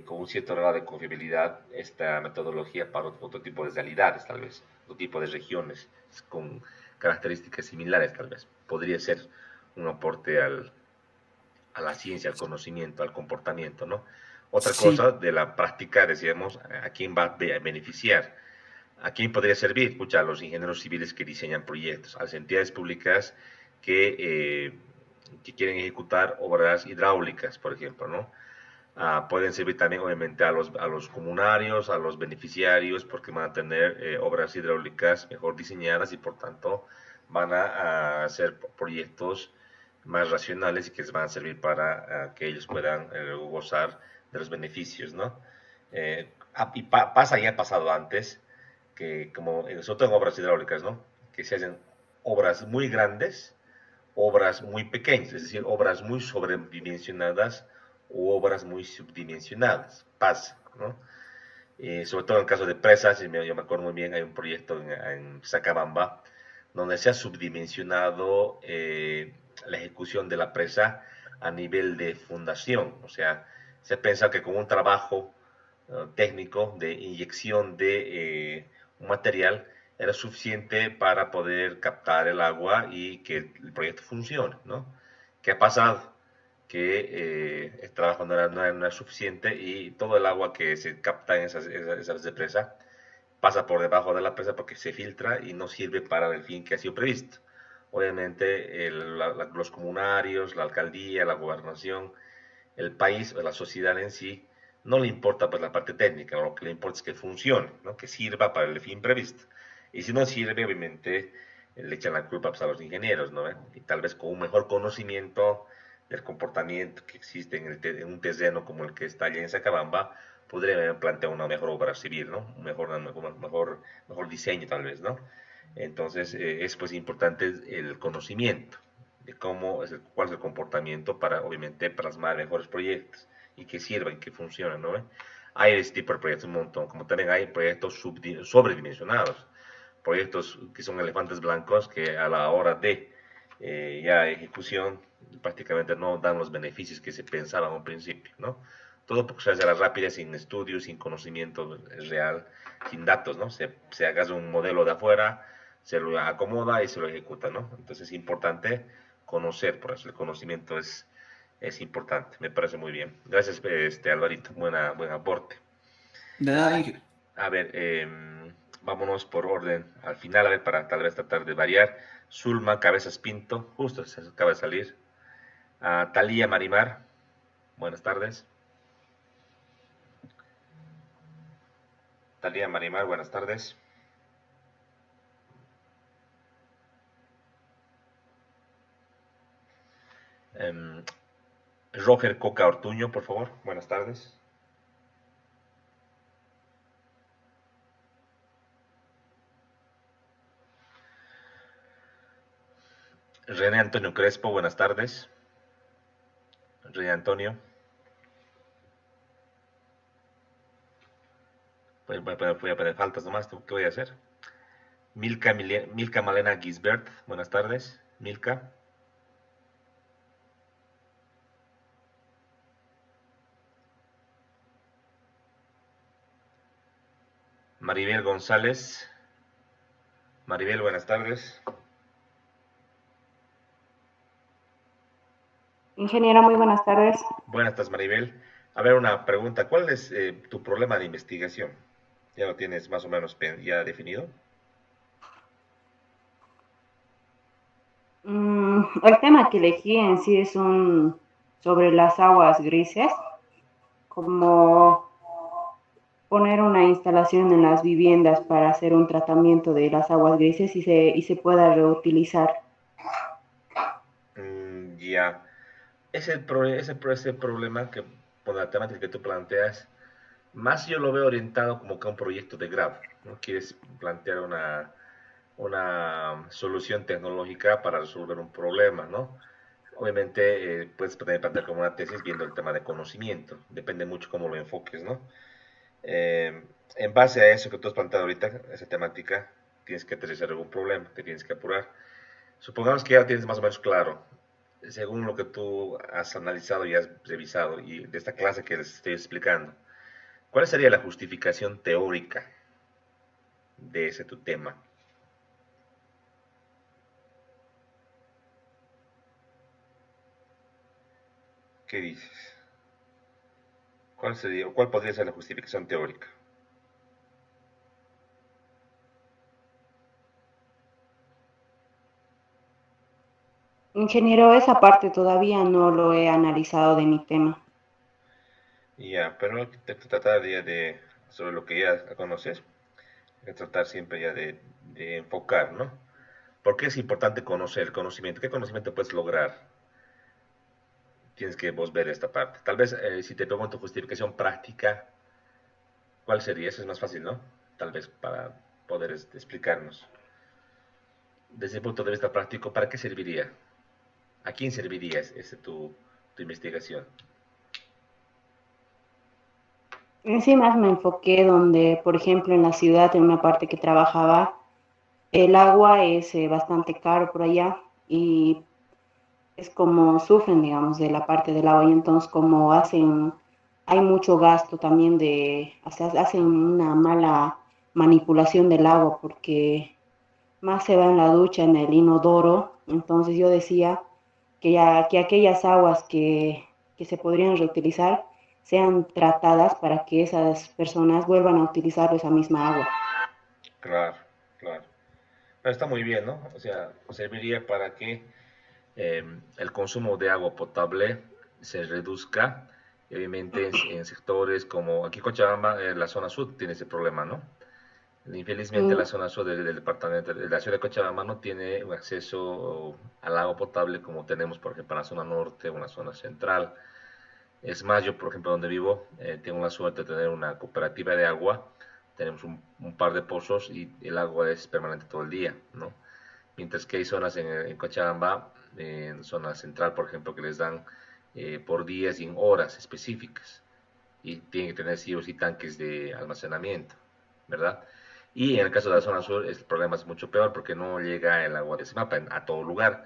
con un cierto grado de confiabilidad esta metodología para otro tipo de realidades, tal vez, otro tipo de regiones con características similares, tal vez. Podría ser un aporte a la ciencia, al conocimiento, al comportamiento, ¿no? Otra Sí, cosa de la práctica, decíamos, ¿a quién va a beneficiar? ¿A quién podría servir? Escucha, a los ingenieros civiles que diseñan proyectos, a las entidades públicas que quieren ejecutar obras hidráulicas, por ejemplo, ¿no? Pueden servir también, obviamente, a los comunarios, a los beneficiarios, porque van a tener obras hidráulicas mejor diseñadas y, por tanto, van a hacer proyectos más racionales y que les van a servir para que ellos puedan gozar de los beneficios, ¿no? Y pasa y ha pasado antes, que como, sobre todo en obras hidráulicas, ¿no? Que se hacen obras muy grandes, obras muy pequeñas, es decir, obras muy sobredimensionadas u obras muy subdimensionadas. Pasa, ¿no? Sobre todo en el caso de presas, yo me acuerdo muy bien, hay un proyecto en Sacabamba donde se ha subdimensionado la ejecución de la presa a nivel de fundación, o sea, se piensa que con un trabajo técnico de inyección de un material era suficiente para poder captar el agua y que el proyecto funcione, ¿no? ¿Qué ha pasado? Que el trabajo no era suficiente y todo el agua que se capta en esas de presa pasa por debajo de la presa porque se filtra y no sirve para el fin que ha sido previsto. Obviamente los comunarios, la alcaldía, la gobernación, el país o la sociedad en sí no le importa pues la parte técnica, lo que le importa es que funcione, ¿no? Que sirva para el fin previsto. Y si no sirve, obviamente le echan la culpa pues, a los ingenieros, ¿no? Y tal vez con un mejor conocimiento del comportamiento que existe en un terreno como el que está allá en Sacabamba, podría plantear una mejor obra civil, ¿no? Mejor diseño tal vez, ¿no? Entonces es pues importante el conocimiento de cuál es el comportamiento para, obviamente, plasmar mejores proyectos y que sirvan, y que funcionen, ¿no? Hay este tipo de proyectos un montón, como también hay proyectos sobredimensionados, proyectos que son elefantes blancos que a la hora de ya ejecución, prácticamente no dan los beneficios que se pensaban al principio, ¿no? Todo porque se hace a la rápida, sin estudios, sin conocimiento real, sin datos, ¿no? Se haga un modelo de afuera, se lo acomoda y se lo ejecuta, ¿no? Entonces es importante conocer, por eso el conocimiento es importante, me parece muy bien. Gracias, Alvarito, buen aporte. De nada, Inge. A ver, vámonos por orden. Al final, a ver, para tal vez tratar de variar. Zulma Cabezas Pinto, justo se acaba de salir. Talía Marimar, buenas tardes. Talía Marimar, buenas tardes. Em, Roger Coca Ortuño, por favor, buenas tardes. René Antonio Crespo, buenas tardes. René Antonio. Voy a poner faltas nomás, ¿qué voy a hacer? Milka Malena Gisbert, buenas tardes. Milka. Maribel González. Maribel, buenas tardes. Ingeniero, muy buenas tardes. Buenas tardes, Maribel. A ver, una pregunta. ¿Cuál es tu problema de investigación? ¿Ya lo tienes más o menos ya definido? El tema que elegí en sí es sobre las aguas grises, como poner una instalación en las viviendas para hacer un tratamiento de las aguas grises y se pueda reutilizar. Ya. Ese problema que, por la temática que tú planteas, más yo lo veo orientado como que a un proyecto de grado, ¿no? Quieres plantear una solución tecnológica para resolver un problema, ¿no? Obviamente puedes plantear como una tesis viendo el tema de conocimiento, depende mucho cómo lo enfoques, ¿no? Eh, en base a eso que tú has planteado ahorita, esa temática, tienes que aterrizar algún problema, te tienes que apurar. Supongamos que ya tienes más o menos claro, según lo que tú has analizado y has revisado, y de esta clase que les estoy explicando, ¿cuál sería la justificación teórica de ese tu tema? ¿Qué dices? ¿Cuál podría ser la justificación teórica? Ingeniero, esa parte todavía no lo he analizado de mi tema. Ya, pero no tratar ya sobre lo que ya conoces, hay que tratar siempre ya de enfocar, ¿no? ¿Por qué es importante conocer el conocimiento? ¿Qué conocimiento puedes lograr? Tienes que vos ver esta parte. Tal vez si te pregunto justificación práctica, ¿cuál sería? Eso es más fácil, ¿no? Tal vez para poder explicarnos. Desde el punto de vista práctico, ¿para qué serviría? ¿A quién serviría tu investigación? En sí más me enfoqué donde, por ejemplo, en la ciudad, en una parte que trabajaba, el agua es bastante caro por allá y es como sufren, digamos, de la parte del agua y entonces como hay mucho gasto también o sea, hacen una mala manipulación del agua porque más se va en la ducha, en el inodoro, entonces yo decía que aquellas aguas que se podrían reutilizar sean tratadas para que esas personas vuelvan a utilizar esa misma agua. Claro, claro. Pero está muy bien, ¿no? O sea, serviría para que el consumo de agua potable se reduzca. Y obviamente en sectores como aquí Cochabamba, la zona sur tiene ese problema, ¿no? Infelizmente la Mm, zona sur del departamento de la ciudad de Cochabamba no tiene un acceso al agua potable como tenemos, por ejemplo, en la zona norte o en la zona central. Es más, yo, por ejemplo, donde vivo, tengo la suerte de tener una cooperativa de agua. Tenemos un par de pozos y el agua es permanente todo el día, ¿no? Mientras que hay zonas en Cochabamba, en zona central, por ejemplo, que les dan por días y en horas específicas. Y tienen que tener sí o sí tanques de almacenamiento, ¿verdad? Y en el caso de la zona sur, el problema es mucho peor porque no llega el agua de ese mapa a todo lugar.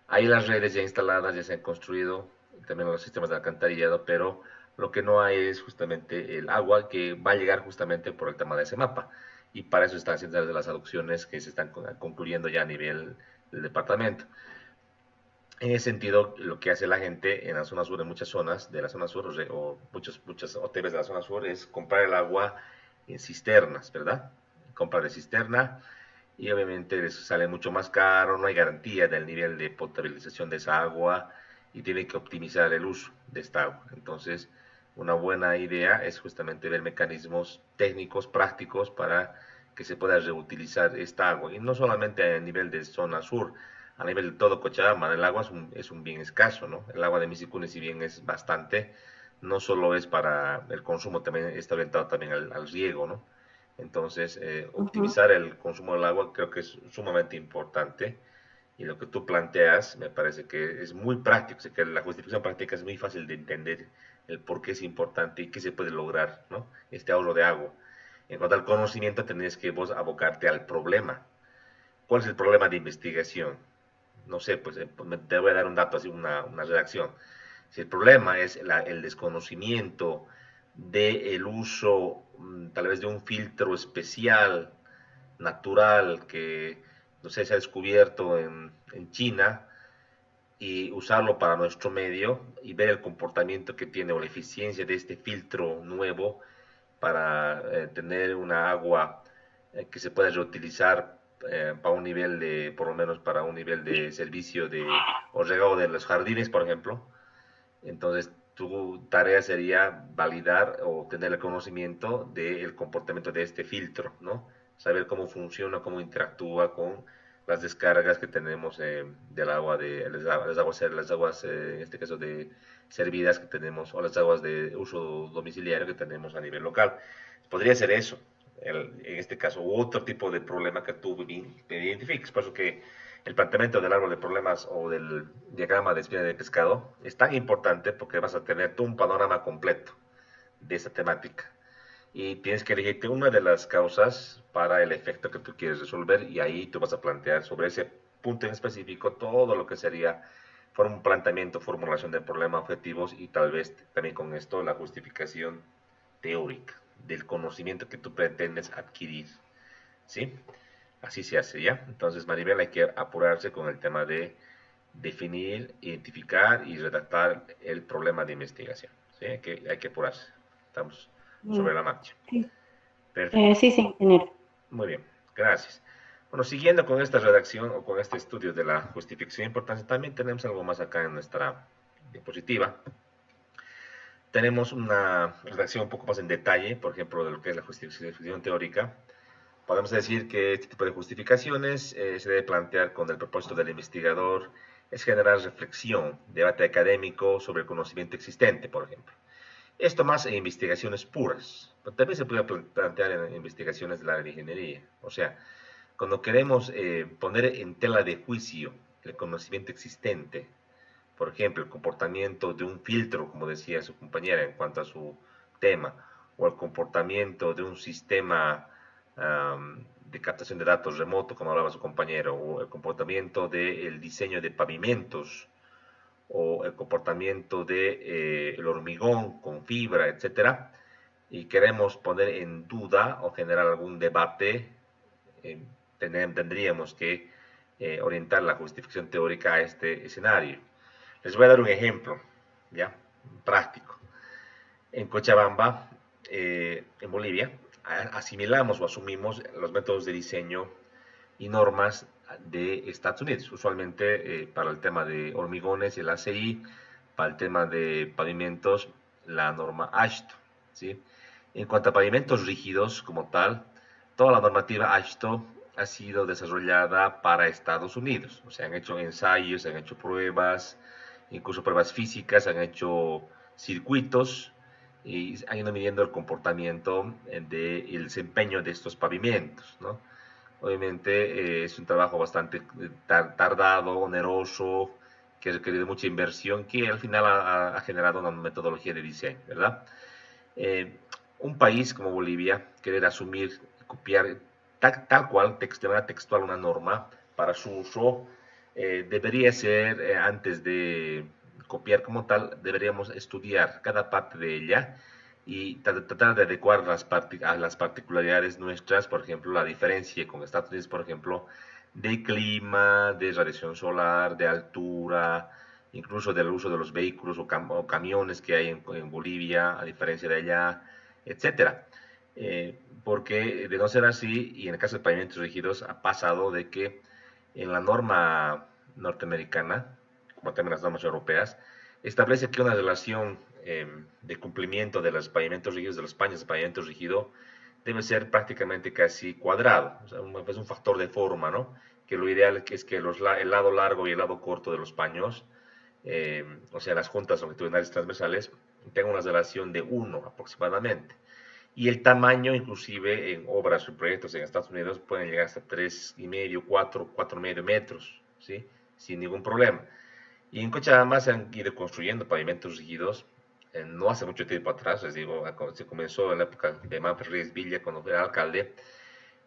Hay las redes ya instaladas, ya se han construido, también los sistemas de alcantarillado, pero lo que no hay es justamente el agua que va a llegar justamente por el tema de ese mapa. Y para eso están haciendo las aducciones que se están concluyendo ya a nivel del departamento. En ese sentido, lo que hace la gente en la zona sur, en muchas zonas de la zona sur, o muchos hoteles de la zona sur, es comprar el agua en cisternas, ¿verdad? Comprar de cisterna y obviamente les sale mucho más caro, no hay garantía del nivel de potabilización de esa agua y tienen que optimizar el uso de esta agua. Entonces, una buena idea es justamente ver mecanismos técnicos, prácticos para que se pueda reutilizar esta agua. Y no solamente a nivel de zona sur, a nivel de todo Cochabamba, el agua es un bien escaso, ¿no? El agua de Misicune, si bien es bastante, no solo es para el consumo, también está orientado también al riego, ¿no? Entonces, Ujú. optimizar el consumo del agua creo que es sumamente importante y lo que tú planteas me parece que es muy práctico, o sea, que la justificación práctica es muy fácil de entender el por qué es importante y qué se puede lograr, ¿no? Este ahorro de agua. En cuanto al conocimiento, tendrías que vos abocarte al problema. ¿Cuál es el problema de investigación? No sé, pues te voy a dar un dato, así una redacción. Si el problema es el desconocimiento del uso tal vez de un filtro especial, natural, que no sé, se ha descubierto en China, y usarlo para nuestro medio y ver el comportamiento que tiene o la eficiencia de este filtro nuevo para tener una agua que se pueda reutilizar para un nivel de, por lo menos para un nivel de servicio de, o regado de los jardines, por ejemplo. Entonces, tu tarea sería validar o tener el conocimiento del comportamiento de este filtro, ¿no? Saber cómo funciona, cómo interactúa con las descargas que tenemos del agua, de las aguas en este caso de servidas que tenemos, o las aguas de uso domiciliario que tenemos a nivel local. Podría ser eso, en este caso, u otro tipo de problema que tú identifiques. Por eso que el planteamiento del árbol de problemas o del diagrama de espina de pescado es tan importante porque vas a tener tú un panorama completo de esa temática. Y tienes que elegirte una de las causas para el efecto que tú quieres resolver y ahí tú vas a plantear sobre ese punto en específico todo lo que sería un planteamiento, formulación de problemas objetivos y tal vez también con esto la justificación teórica del conocimiento que tú pretendes adquirir. ¿Sí? Así se hace, ¿ya? Entonces, Maribel, hay que apurarse con el tema de definir, identificar y redactar el problema de investigación. ¿Sí? Hay que apurarse. Estamos Mm, sobre la marcha. sí. Perfecto. Sí, sí, ingeniero. Muy bien. Gracias. Bueno, siguiendo con esta redacción o con este estudio de la justificación de importancia, también tenemos algo más acá en nuestra diapositiva. Tenemos una redacción un poco más en detalle, por ejemplo, de lo que es la justificación teórica. Podemos decir que este tipo de justificaciones se debe plantear con el propósito del investigador es generar reflexión, debate académico sobre el conocimiento existente, por ejemplo. Esto más en investigaciones puras, pero también se puede plantear en investigaciones de la área de ingeniería. O sea, cuando queremos poner en tela de juicio el conocimiento existente, por ejemplo, el comportamiento de un filtro, como decía su compañera en cuanto a su tema, o el comportamiento de un sistema de captación de datos remoto, como hablaba su compañero, o el comportamiento del diseño de pavimentos, o el comportamiento de el hormigón con fibra, etcétera, y queremos poner en duda o generar algún debate, eh, tendríamos que orientar la justificación teórica a este escenario. Les voy a dar un ejemplo, ¿ya? Práctico. En Cochabamba, en Bolivia, asimilamos o asumimos los métodos de diseño y normas de Estados Unidos, usualmente para el tema de hormigones, el ACI, para el tema de pavimentos, la norma ASHTO, ¿sí? En cuanto a pavimentos rígidos como tal, toda la normativa ASHTO ha sido desarrollada para Estados Unidos, o sea, han hecho ensayos, han hecho pruebas, incluso pruebas físicas, han hecho circuitos y han ido midiendo el comportamiento del desempeño de estos pavimentos, ¿no? Obviamente es un trabajo bastante tardado, oneroso, que ha requerido mucha inversión, que al final ha generado una metodología de diseño, ¿verdad? Eh, un país como Bolivia querer asumir, copiar tal cual, de manera textual una norma para su uso, debería ser, antes de copiar como tal, deberíamos estudiar cada parte de ella y tratar de adecuar a las particularidades nuestras, por ejemplo, la diferencia con Estados Unidos, por ejemplo, de clima, de radiación solar, de altura, incluso del uso de los vehículos o camiones que hay en Bolivia, a diferencia de allá, etcétera. Porque de no ser así, y en el caso de pavimentos rígidos, ha pasado de que en la norma norteamericana, como también las normas europeas, establece que una relación de cumplimiento de los pavimentos rígidos, de los paños de pavimento rígido, debe ser prácticamente casi cuadrado, o sea, es un factor de forma, ¿no? Que lo ideal es que el lado largo y el lado corto de los paños, o sea, las juntas longitudinales transversales, tengan una relación de 1 aproximadamente. Y el tamaño, inclusive en obras o proyectos en Estados Unidos, pueden llegar hasta 3,5, 4,5 metros, ¿sí? Sin ningún problema. Y en Cochabamba se han ido construyendo pavimentos rígidos, no hace mucho tiempo atrás, les digo, se comenzó en la época de Manfred Reyes Villa, cuando era alcalde,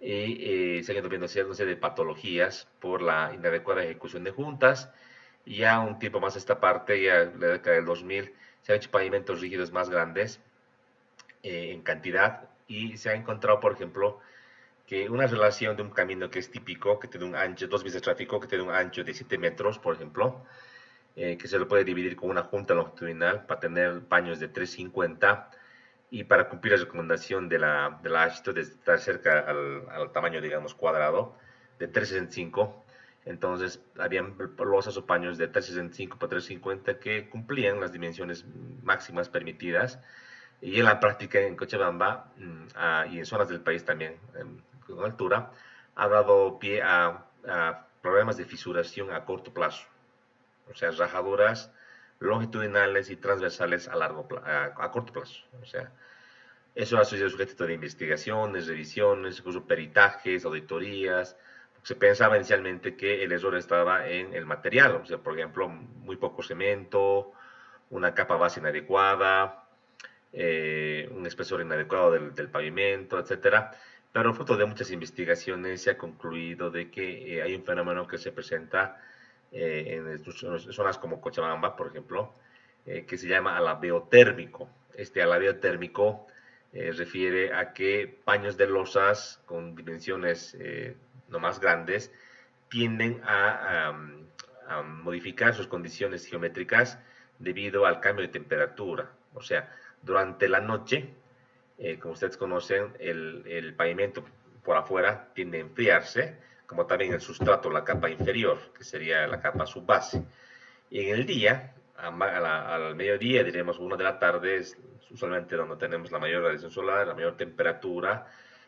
y se han ido viendo ciertas de patologías por la inadecuada ejecución de juntas, y ya un tiempo más esta parte, ya en la década del 2000, se han hecho pavimentos rígidos más grandes, en cantidad, y se ha encontrado, por ejemplo, que una relación de un camino que es típico, que tiene un ancho, dos vías de tráfico, que tiene un ancho de 7 metros, por ejemplo, que se lo puede dividir con una junta longitudinal para tener paños de 3,50, y para cumplir la recomendación de la ASHTO de estar cerca al tamaño, digamos, cuadrado, de 3,65. Entonces, habían losas o paños de 3,65 por 3,50 que cumplían las dimensiones máximas permitidas, y en la práctica en Cochabamba y en zonas del país también con altura, ha dado pie a problemas de fisuración a corto plazo, o sea, rajaduras longitudinales y transversales a corto plazo. O sea, eso ha sido sujeto de investigaciones, revisiones, incluso peritajes, auditorías. Se pensaba inicialmente que el error estaba en el material, o sea, por ejemplo, muy poco cemento, una capa base inadecuada, un espesor inadecuado del pavimento, etcétera. Pero fruto de muchas investigaciones se ha concluido de que hay un fenómeno que se presenta en zonas como Cochabamba, por ejemplo, que se llama alabeo térmico. Este alabeo térmico refiere a que paños de losas con dimensiones no más grandes tienden a modificar sus condiciones geométricas debido al cambio de temperatura. O sea, durante la noche, como ustedes conocen, el pavimento por afuera tiende a enfriarse, como también el sustrato, la capa inferior, que sería la capa subbase. Y en el día, al mediodía, diremos 1 de la tarde, es usualmente donde tenemos la mayor radiación solar, la mayor temperatura,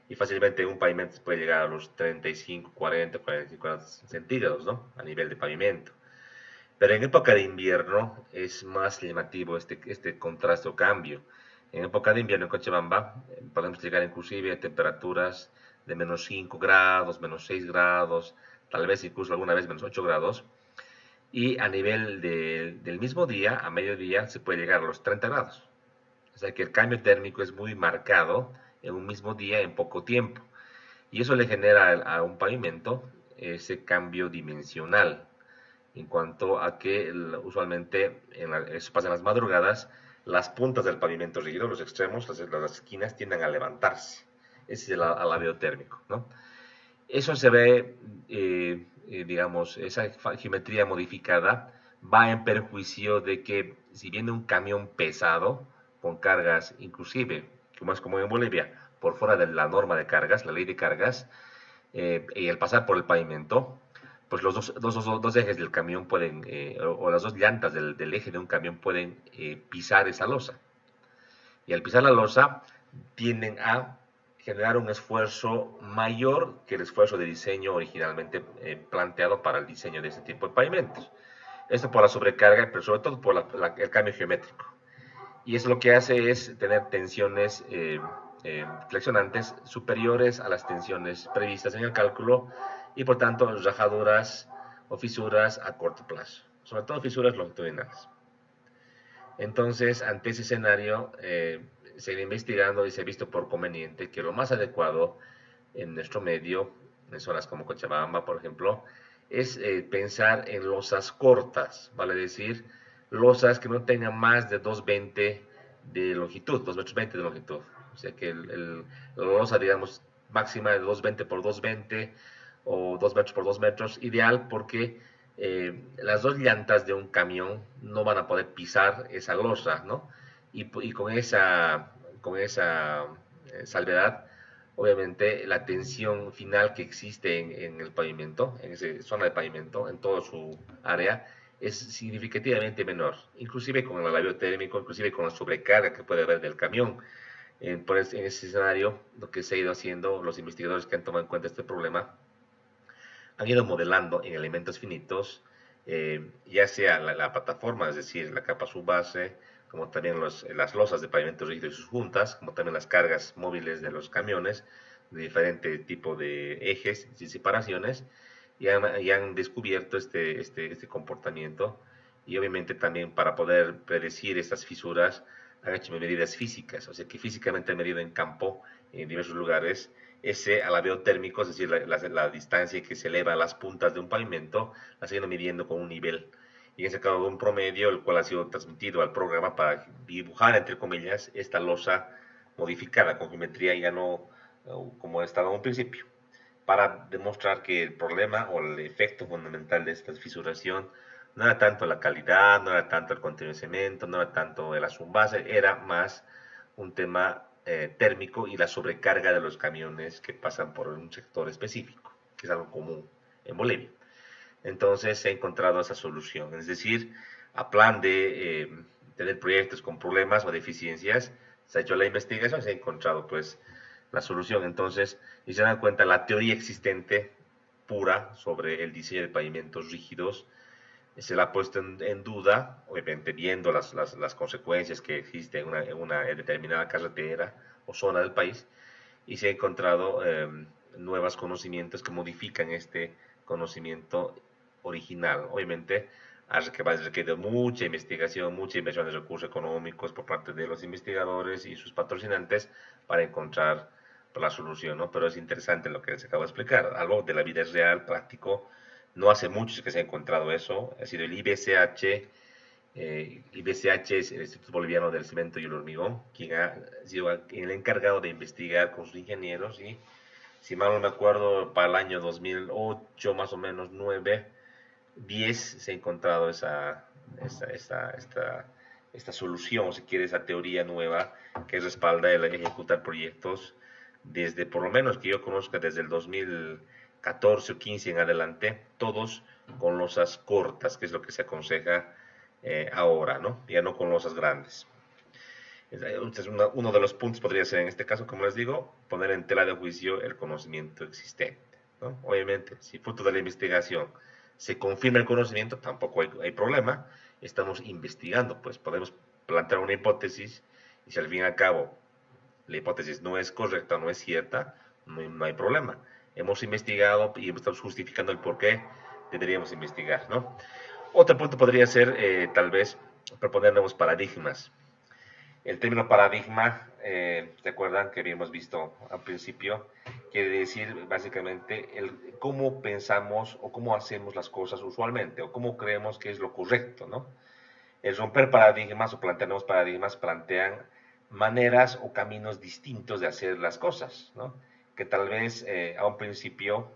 y fácilmente un pavimento puede llegar a los 35, 40, 45 grados centígrados, ¿no? A nivel de pavimento. Pero en época de invierno es más llamativo este contraste o cambio. En época de invierno en Cochabamba podemos llegar inclusive a temperaturas de -5 grados, -6 grados, tal vez incluso alguna vez -8 grados. Y a nivel del mismo día, a mediodía, se puede llegar a los 30 grados. O sea que el cambio térmico es muy marcado en un mismo día, en poco tiempo. Y eso le genera a un pavimento ese cambio dimensional, en cuanto a que usualmente eso pasa en las madrugadas, las puntas del pavimento rígido, los extremos, las esquinas tienden a levantarse. Ese es el alabeo térmico, ¿no? Eso se ve, digamos, esa geometría modificada va en perjuicio de que si viene un camión pesado con cargas, inclusive, como es como en Bolivia, por fuera de la norma de cargas, la ley de cargas, y al pasar por el pavimento, pues los dos ejes del camión pueden, o las dos llantas del eje de un camión pueden pisar esa losa. Y al pisar la losa, tienden a generar un esfuerzo mayor que el esfuerzo de diseño originalmente planteado para el diseño de este tipo de pavimentos. Esto por la sobrecarga, pero sobre todo por el cambio geométrico. Y eso lo que hace es tener tensiones flexionantes superiores a las tensiones previstas en el cálculo, y por tanto rajaduras o fisuras a corto plazo, sobre todo fisuras longitudinales. Entonces, ante ese escenario, se ha investigando y se ha visto por conveniente que lo más adecuado en nuestro medio, en zonas como Cochabamba, por ejemplo, es pensar en losas cortas, vale decir, losas que no tengan más de 2,20 de longitud, 2,20 m de longitud. O sea que la losa, digamos, máxima de 2,20 por 2,20 o 2 metros por 2 metros, ideal porque las dos llantas de un camión no van a poder pisar esa losa, ¿no? Y con esa salvedad, obviamente la tensión final que existe en el pavimento, en esa zona de pavimento, en toda su área, es significativamente menor, inclusive con el alivio térmico, inclusive con la sobrecarga que puede haber del camión. En ese escenario, lo que se ha ido haciendo, los investigadores que han tomado en cuenta este problema, han ido modelando en elementos finitos, ya sea la plataforma, es decir, la capa subbase, como también las losas de pavimento rígido y sus juntas, como también las cargas móviles de los camiones, de diferente tipo de ejes y separaciones, y han descubierto este comportamiento, y obviamente también para poder predecir estas fisuras han hecho medidas físicas, o sea que físicamente han medido en campo en diversos lugares ese alabeo térmico, es decir, la distancia que se eleva a las puntas de un pavimento, la siguen midiendo con un nivel. Y han sacado un promedio, el cual ha sido transmitido al programa para dibujar, entre comillas, esta losa modificada con geometría ya no como estaba en un principio, para demostrar que el problema o el efecto fundamental de esta fisuración no era tanto la calidad, no era tanto el contenido de cemento, no era tanto el base, era más un tema térmico y la sobrecarga de los camiones que pasan por un sector específico, que es algo común en Bolivia. Entonces se ha encontrado esa solución, es decir, a plan de tener proyectos con problemas o deficiencias, se ha hecho la investigación, se ha encontrado pues la solución. Entonces, y se dan cuenta, la teoría existente pura sobre el diseño de pavimentos rígidos se la ha puesto en duda, obviamente viendo las consecuencias que existen en una determinada carretera o zona del país, y se ha encontrado nuevos conocimientos que modifican este conocimiento original. Obviamente, ha requerido mucha investigación, mucha inversión de recursos económicos por parte de los investigadores y sus patrocinantes para encontrar la solución, ¿no? Pero es interesante lo que les acabo de explicar, algo de la vida real, práctico. No hace mucho que se ha encontrado eso, ha sido el IBCH. IBCH es el Instituto Boliviano del Cemento y el Hormigón, quien ha sido el encargado de investigar con sus ingenieros, y si mal no me acuerdo, para el año 2008, más o menos 9, 10, se ha encontrado esta solución, si quiere, esa teoría nueva que respalda el ejecutar proyectos desde, por lo menos que yo conozca, desde el 2014 o 15 en adelante, todos con losas cortas, que es lo que se aconseja ahora, ¿no? Ya no con losas grandes. Entonces, uno de los puntos podría ser, en este caso, como les digo, poner en tela de juicio el conocimiento existente, ¿no? Obviamente, si fruto de la investigación se confirma el conocimiento, tampoco hay problema, estamos investigando, pues podemos plantear una hipótesis, y si al fin y al cabo la hipótesis no es correcta, no es cierta, no hay problema. Hemos investigado y estamos justificando el por qué deberíamos investigar, ¿no? Otro punto podría ser, tal vez, proponer nuevos paradigmas. El término paradigma, recuerdan que habíamos visto al principio, quiere decir básicamente cómo pensamos o cómo hacemos las cosas usualmente, o cómo creemos que es lo correcto, ¿no? El romper paradigmas o plantear nuevos paradigmas plantean maneras o caminos distintos de hacer las cosas, ¿no? Que tal vez a un principio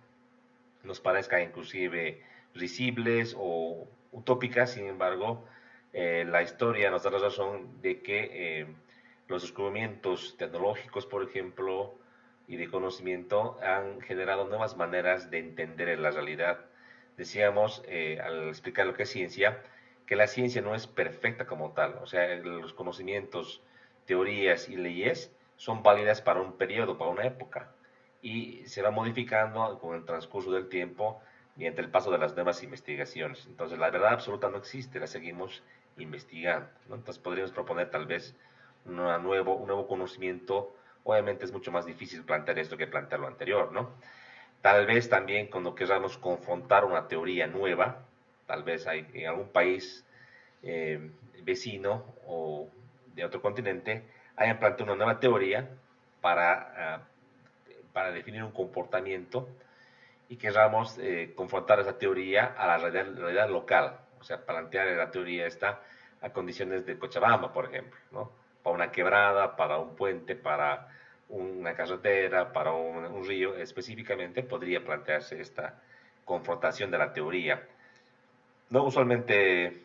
nos parezcan inclusive risibles o utópicas. Sin embargo, la historia nos da la razón de que los descubrimientos tecnológicos, por ejemplo, y de conocimiento han generado nuevas maneras de entender la realidad. Decíamos, al explicar lo que es ciencia, que la ciencia no es perfecta como tal, o sea, los conocimientos, teorías y leyes son válidas para un periodo, para una época, y se va modificando con el transcurso del tiempo mediante el paso de las nuevas investigaciones. Entonces, la verdad absoluta no existe, la seguimos investigando, ¿no? Entonces, podríamos proponer tal vez un nuevo conocimiento. Obviamente es mucho más difícil plantear esto que plantear lo anterior, ¿no? Tal vez también cuando queramos confrontar una teoría nueva, tal vez hay en algún país vecino o de otro continente, hayan planteado una nueva teoría para, para definir un comportamiento, y queramos confrontar esa teoría a la realidad local, o sea, plantear la teoría esta a condiciones de Cochabamba, por ejemplo, ¿no? Para una quebrada, para un puente, para una carretera, para un río, específicamente podría plantearse esta confrontación de la teoría. No usualmente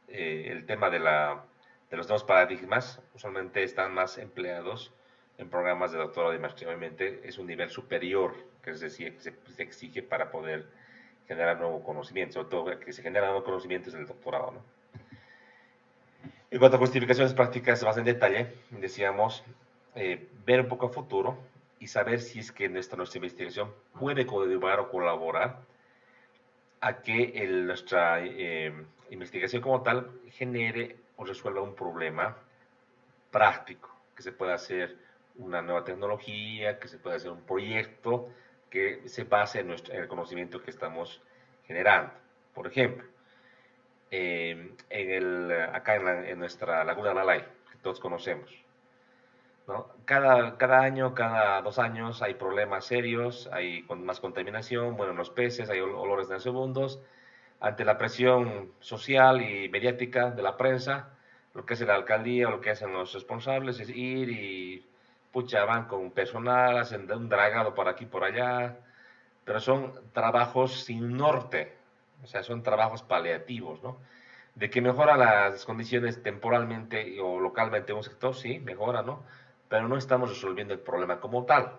el tema de los nuevos paradigmas usualmente están más empleados en programas de doctorado y maestría. Obviamente es un nivel superior, que es decir, que se exige para poder generar nuevo conocimiento, sobre todo que se genera nuevo conocimiento en el doctorado, ¿no? En cuanto a justificaciones prácticas más en detalle, decíamos ver un poco a futuro y saber si es que nuestra investigación puede coadyuvar o colaborar a que nuestra investigación como tal genere o resuelva un problema práctico, que se pueda hacer una nueva tecnología, que se pueda hacer un proyecto que se base en el conocimiento que estamos generando. Por ejemplo, acá en nuestra Laguna Lalay, que todos conocemos, ¿no? Cada año, cada 2 años hay problemas serios, hay más contaminación, mueren los peces, hay olores nauseabundos. Ante la presión social y mediática de la prensa, lo que hace la alcaldía o lo que hacen los responsables es ir y pucha, van con personal, hacen un dragado por aquí y por allá, pero son trabajos sin norte, o sea, son trabajos paliativos, ¿no? De que mejora las condiciones temporalmente o localmente en un sector, sí, mejora, ¿no? Pero no estamos resolviendo el problema como tal.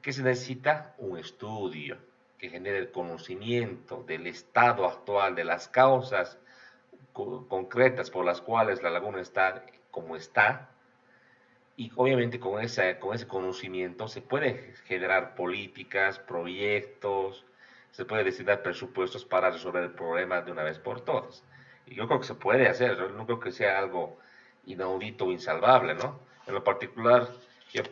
¿Qué se necesita? Un estudio que genere el conocimiento del estado actual, de las causas concretas por las cuales la laguna está como está, y obviamente con ese conocimiento se puede generar políticas, proyectos, se puede destinar presupuestos para resolver el problema de una vez por todas. Y yo creo que se puede hacer, no creo que sea algo inaudito o insalvable, ¿no? En lo particular, yo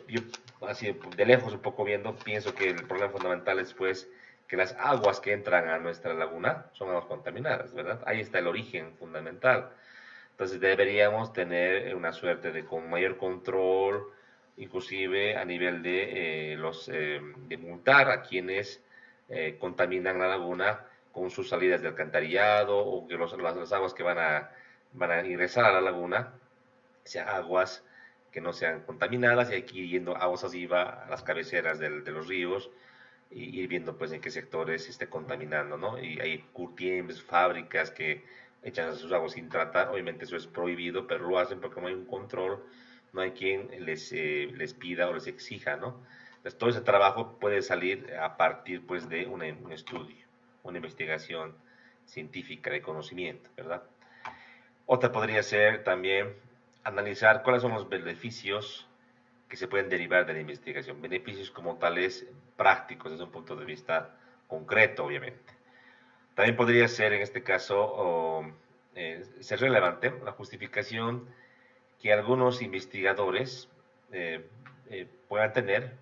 así de lejos un poco viendo, pienso que el problema fundamental es pues que las aguas que entran a nuestra laguna son aguas contaminadas, ¿verdad? Ahí está el origen fundamental. Entonces deberíamos tener una suerte de con mayor control, inclusive a nivel de multar a quienes contaminan la laguna con sus salidas de alcantarillado o que las aguas que van a ingresar a la laguna sean aguas que no sean contaminadas y hay que ir yendo aguas así va a las cabeceras de los ríos y ir viendo pues en qué sectores se esté contaminando, ¿no? Y hay curtiembres, fábricas que echan sus aguas sin tratar, obviamente eso es prohibido, pero lo hacen porque no hay un control, no hay quien les pida o les exija, ¿no? Entonces todo ese trabajo puede salir a partir pues de un estudio, una investigación científica de conocimiento, ¿verdad? Otra podría ser también analizar cuáles son los beneficios que se pueden derivar de la investigación, beneficios como tales prácticos desde un punto de vista concreto, obviamente. También podría ser, en este caso, ser relevante la justificación que algunos investigadores puedan tener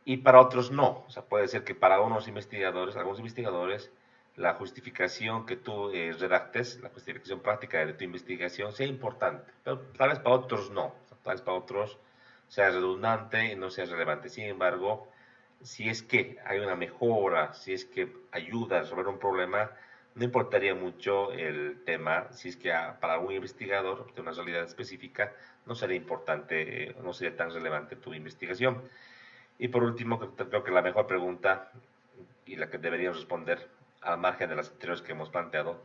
y para otros no. O sea, puede ser que para algunos investigadores, la justificación que tú redactes, la justificación práctica de tu investigación sea importante, pero tal vez para otros no. O sea, tal vez para otros sea redundante y no sea relevante. Sin embargo, si es que hay una mejora, si es que ayuda a resolver un problema, no importaría mucho el tema, si es que para un investigador de una realidad específica no sería importante, no sería tan relevante tu investigación. Y por último, creo que la mejor pregunta y la que deberíamos responder al margen de las anteriores que hemos planteado,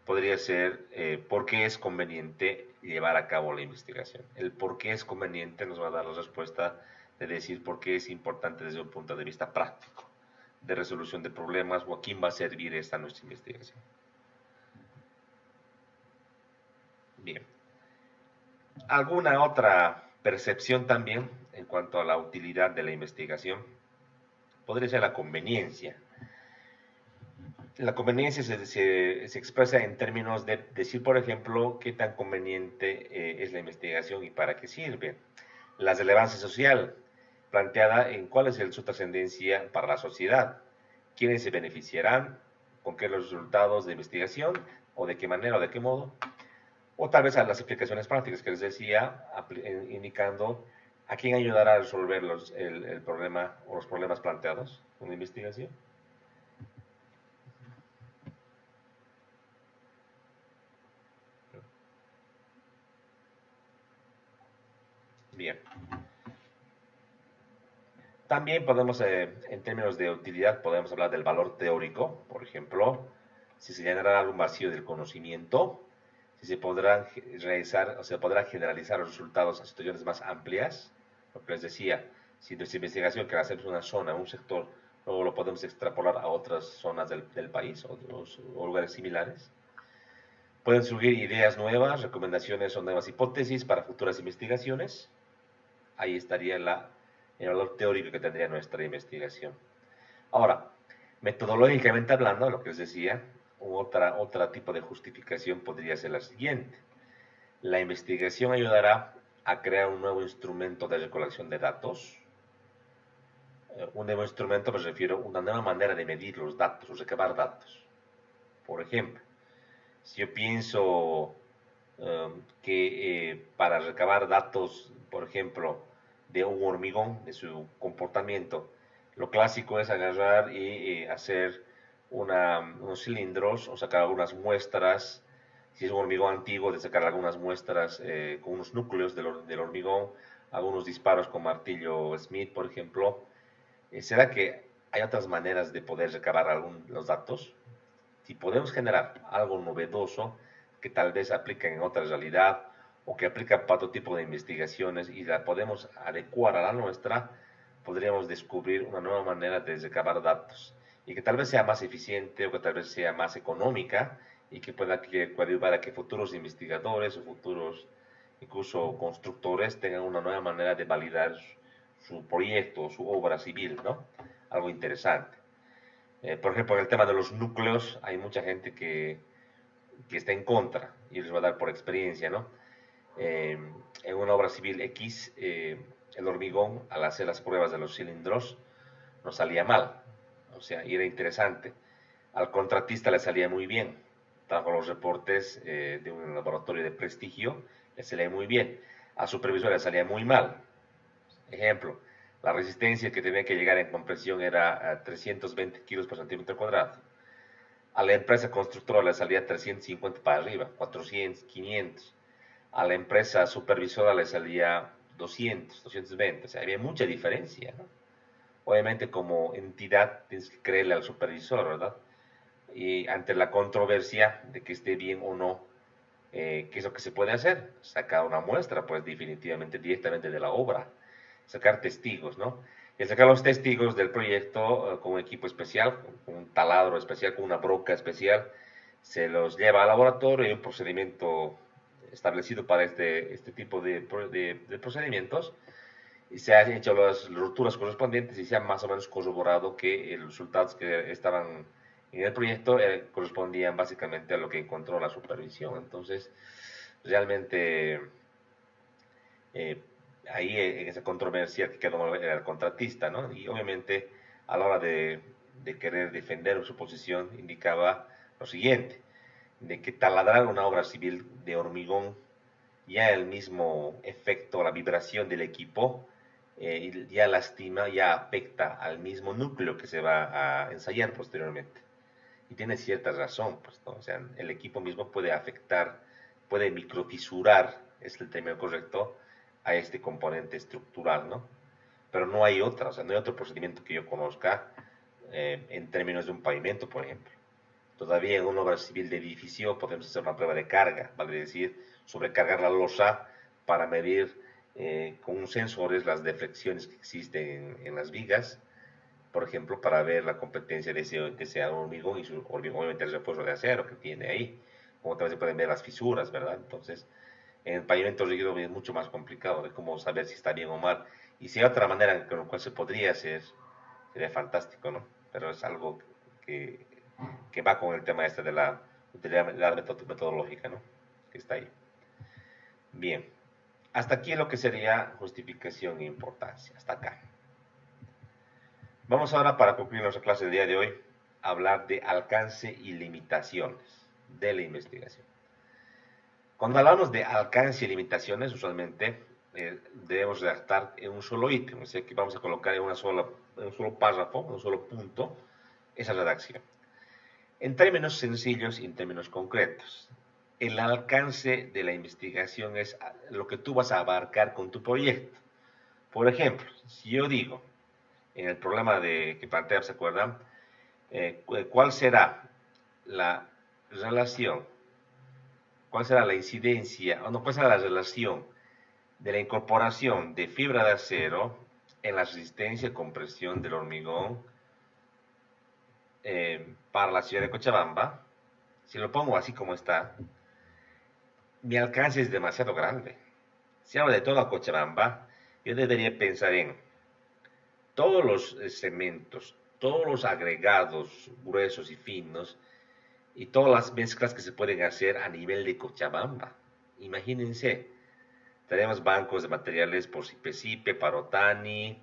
podría ser por qué es conveniente llevar a cabo la investigación. El por qué es conveniente nos va a dar la respuesta de decir por qué es importante desde un punto de vista práctico, de resolución de problemas o a quién va a servir esta nuestra investigación. Bien. ¿Alguna otra percepción también en cuanto a la utilidad de la investigación? Podría ser la conveniencia. La conveniencia se expresa en términos de decir, por ejemplo, qué tan conveniente es la investigación y para qué sirve. La relevancia social, planteada en cuál es su trascendencia para la sociedad, quiénes se beneficiarán, con qué los resultados de investigación, o de qué manera o de qué modo, o tal vez a las aplicaciones prácticas que les decía, indicando ¿A quién ayudará a resolver el problema o los problemas planteados con la investigación? Bien. También podemos, en términos de utilidad, podemos hablar del valor teórico, por ejemplo, si se llenará algún vacío del conocimiento, si se podrán realizar o se podrá generalizar los resultados a situaciones más amplias, lo que les decía, si nuestra investigación que hacemos en una zona, un sector, luego lo podemos extrapolar a otras zonas del país o lugares similares. Pueden surgir ideas nuevas, recomendaciones o nuevas hipótesis para futuras investigaciones. Ahí estaría el valor teórico que tendría nuestra investigación. Ahora, metodológicamente hablando, lo que les decía, otra tipo de justificación podría ser la siguiente. La investigación ayudará a crear un nuevo instrumento de recolección de datos. Un nuevo instrumento me refiero a una nueva manera de medir los datos o recabar datos. Por ejemplo, si yo pienso que para recabar datos, por ejemplo, de un hormigón, de su comportamiento, lo clásico es agarrar y hacer unos cilindros o sacar algunas muestras, si es un hormigón antiguo, de sacar algunas muestras con unos núcleos del hormigón, algunos disparos con martillo Smith, por ejemplo. ¿Será que hay otras maneras de poder recabar los datos? Si podemos generar algo novedoso que tal vez aplique en otra realidad o que aplica para otro tipo de investigaciones y la podemos adecuar a la nuestra, podríamos descubrir una nueva manera de recabar datos y que tal vez sea más eficiente o que tal vez sea más económica y que pueda ayudar a que futuros investigadores o futuros incluso constructores tengan una nueva manera de validar su proyecto, su obra civil, ¿no? Algo interesante. Por ejemplo, en el tema de los núcleos, hay mucha gente que está en contra, y les voy a dar por experiencia, ¿no? En una obra civil X, el hormigón, al hacer las pruebas de los cilindros, no salía mal, o sea, y era interesante. Al contratista le salía muy bien, trajo los reportes de un laboratorio de prestigio, le salía muy bien. Al supervisor le salía muy mal. Ejemplo, la resistencia que tenía que llegar en compresión era a 320 kilos por centímetro cuadrado. A la empresa constructora le salía 350 para arriba, 400, 500. A la empresa supervisora le salía 200, 220. O sea, había mucha diferencia, ¿no? Obviamente como entidad tienes que creerle al supervisor, ¿verdad? Y ante la controversia de que esté bien o no, ¿qué es lo que se puede hacer? Sacar una muestra, pues definitivamente directamente de la obra, sacar testigos, ¿no? Y sacar los testigos del proyecto con un equipo especial, con un taladro especial, con una broca especial, se los lleva al laboratorio y un procedimiento establecido para este tipo de procedimientos, y se han hecho las rupturas correspondientes y se ha más o menos corroborado que los resultados que estaban en el proyecto correspondían básicamente a lo que encontró la supervisión. Entonces, realmente eh, ahí en esa controversia que quedó el contratista, ¿no? Y obviamente a la hora de querer defender su posición indicaba lo siguiente, de que taladrar una obra civil de hormigón, ya el mismo efecto, la vibración del equipo, ya lastima, ya afecta al mismo núcleo que se va a ensayar posteriormente. Y tiene cierta razón, pues, ¿no? O sea, el equipo mismo puede afectar, puede microfisurar, es el término correcto, a este componente estructural, ¿no? Pero no hay otra, o sea, no hay otro procedimiento que yo conozca en términos de un pavimento, por ejemplo. Todavía en una obra civil de edificio podemos hacer una prueba de carga, vale decir, sobrecargar la losa para medir con sensores las deflexiones que existen en las vigas, por ejemplo, para ver la competencia de ese hormigón y su hormigón, obviamente el refuerzo de acero que tiene ahí, como también se pueden ver las fisuras, ¿verdad? Entonces, en el pavimento rígido es mucho más complicado de cómo saber si está bien o mal. Y si hay otra manera con la cual se podría hacer, sería fantástico, ¿no? Pero es algo que, que va con el tema este de la utilidad metodológica, ¿no? Que está ahí. Bien, hasta aquí lo que sería justificación e importancia, hasta acá. Vamos ahora, para concluir nuestra clase del día de hoy, a hablar de alcance y limitaciones de la investigación. Cuando hablamos de alcance y limitaciones, usualmente debemos redactar en un solo ítem, o sea que vamos a colocar en un solo párrafo, en un solo punto, esa redacción. En términos sencillos y en términos concretos, el alcance de la investigación es lo que tú vas a abarcar con tu proyecto. Por ejemplo, si yo digo, en el problema que plantea, ¿se acuerdan? ¿Cuál será la relación, cuál será la incidencia, o no, cuál será la relación de la incorporación de fibra de acero en la resistencia y compresión del hormigón para la ciudad de Cochabamba? Si lo pongo así como está, mi alcance es demasiado grande. Si hablo de toda Cochabamba, yo debería pensar en todos los cementos, todos los agregados gruesos y finos y todas las mezclas que se pueden hacer a nivel de Cochabamba. Imagínense, tenemos bancos de materiales por Sipe, Parotani,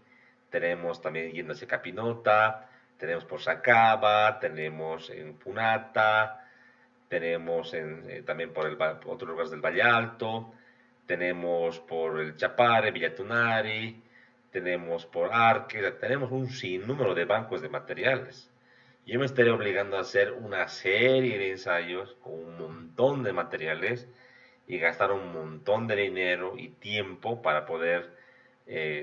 tenemos también yendo hacia Capinota, tenemos por Sacaba, tenemos en Punata, tenemos también por otros lugares del Valle Alto, tenemos por el Chapare, Villatunari, tenemos por Arque, tenemos un sinnúmero de bancos de materiales. Yo me estaré obligando a hacer una serie de ensayos con un montón de materiales y gastar un montón de dinero y tiempo para poder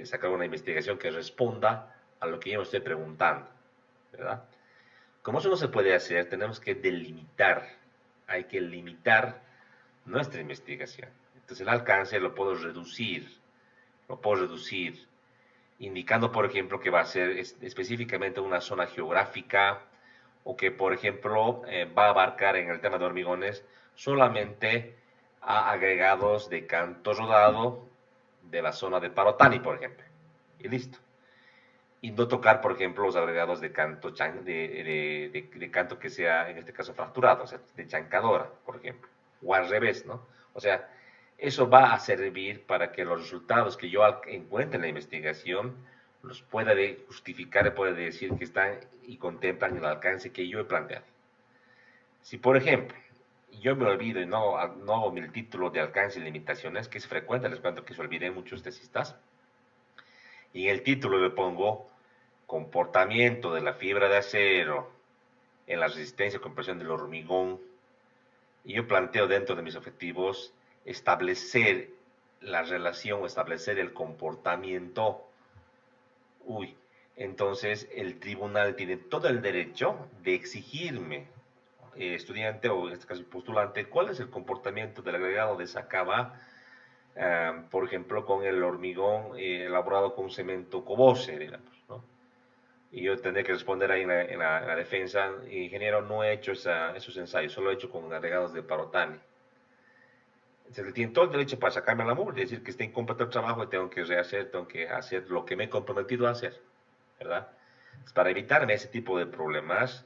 sacar una investigación que responda a lo que yo me estoy preguntando, ¿verdad? Como eso no se puede hacer, tenemos que delimitar, hay que limitar nuestra investigación. Entonces el alcance lo puedo reducir, indicando, por ejemplo, que va a ser específicamente una zona geográfica o que, por ejemplo, va a abarcar en el tema de hormigones solamente a agregados de canto rodado de la zona de Parotani, por ejemplo. Y listo. Y no tocar, por ejemplo, los agregados de canto, de canto que sea, en este caso, fracturado, o sea, de chancadora, por ejemplo. O al revés, ¿no? O sea, eso va a servir para que los resultados que yo encuentre en la investigación los pueda justificar y pueda decir que están y contemplan el alcance que yo he planteado. Si, por ejemplo, yo me olvido y no hago el título de alcance y limitaciones, que es frecuente, les cuento que se olviden muchos tesistas, y en el título le pongo comportamiento de la fibra de acero en la resistencia y compresión del hormigón, y yo planteo dentro de mis objetivos establecer la relación o establecer el comportamiento, entonces el tribunal tiene todo el derecho de exigirme, estudiante o en este caso postulante, cuál es el comportamiento del agregado de Sacaba, por ejemplo, con el hormigón elaborado con cemento Cobose, digamos, ¿no? Y yo tendré que responder ahí en la defensa, ingeniero, no he hecho esos ensayos, solo he hecho con agregados de Parotani. Entonces, tiene todo el derecho para sacarme la mugre, decir que está incompleto el trabajo y tengo que rehacer, tengo que hacer lo que me he comprometido a hacer, ¿verdad? Entonces, para evitarme ese tipo de problemas,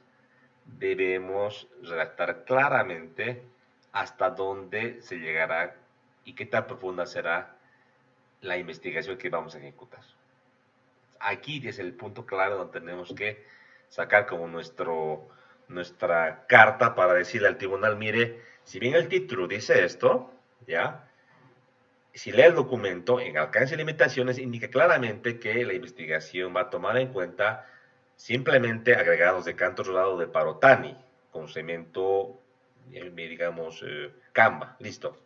debemos redactar claramente hasta dónde se llegará y qué tan profunda será la investigación que vamos a ejecutar. Aquí es el punto clave donde tenemos que sacar como nuestra carta para decirle al tribunal, mire, si bien el título dice esto, ¿ya? Si lee el documento, en alcance y limitaciones, indica claramente que la investigación va a tomar en cuenta simplemente agregados de canto rodado de Parotani, con cemento, digamos, Camba, listo.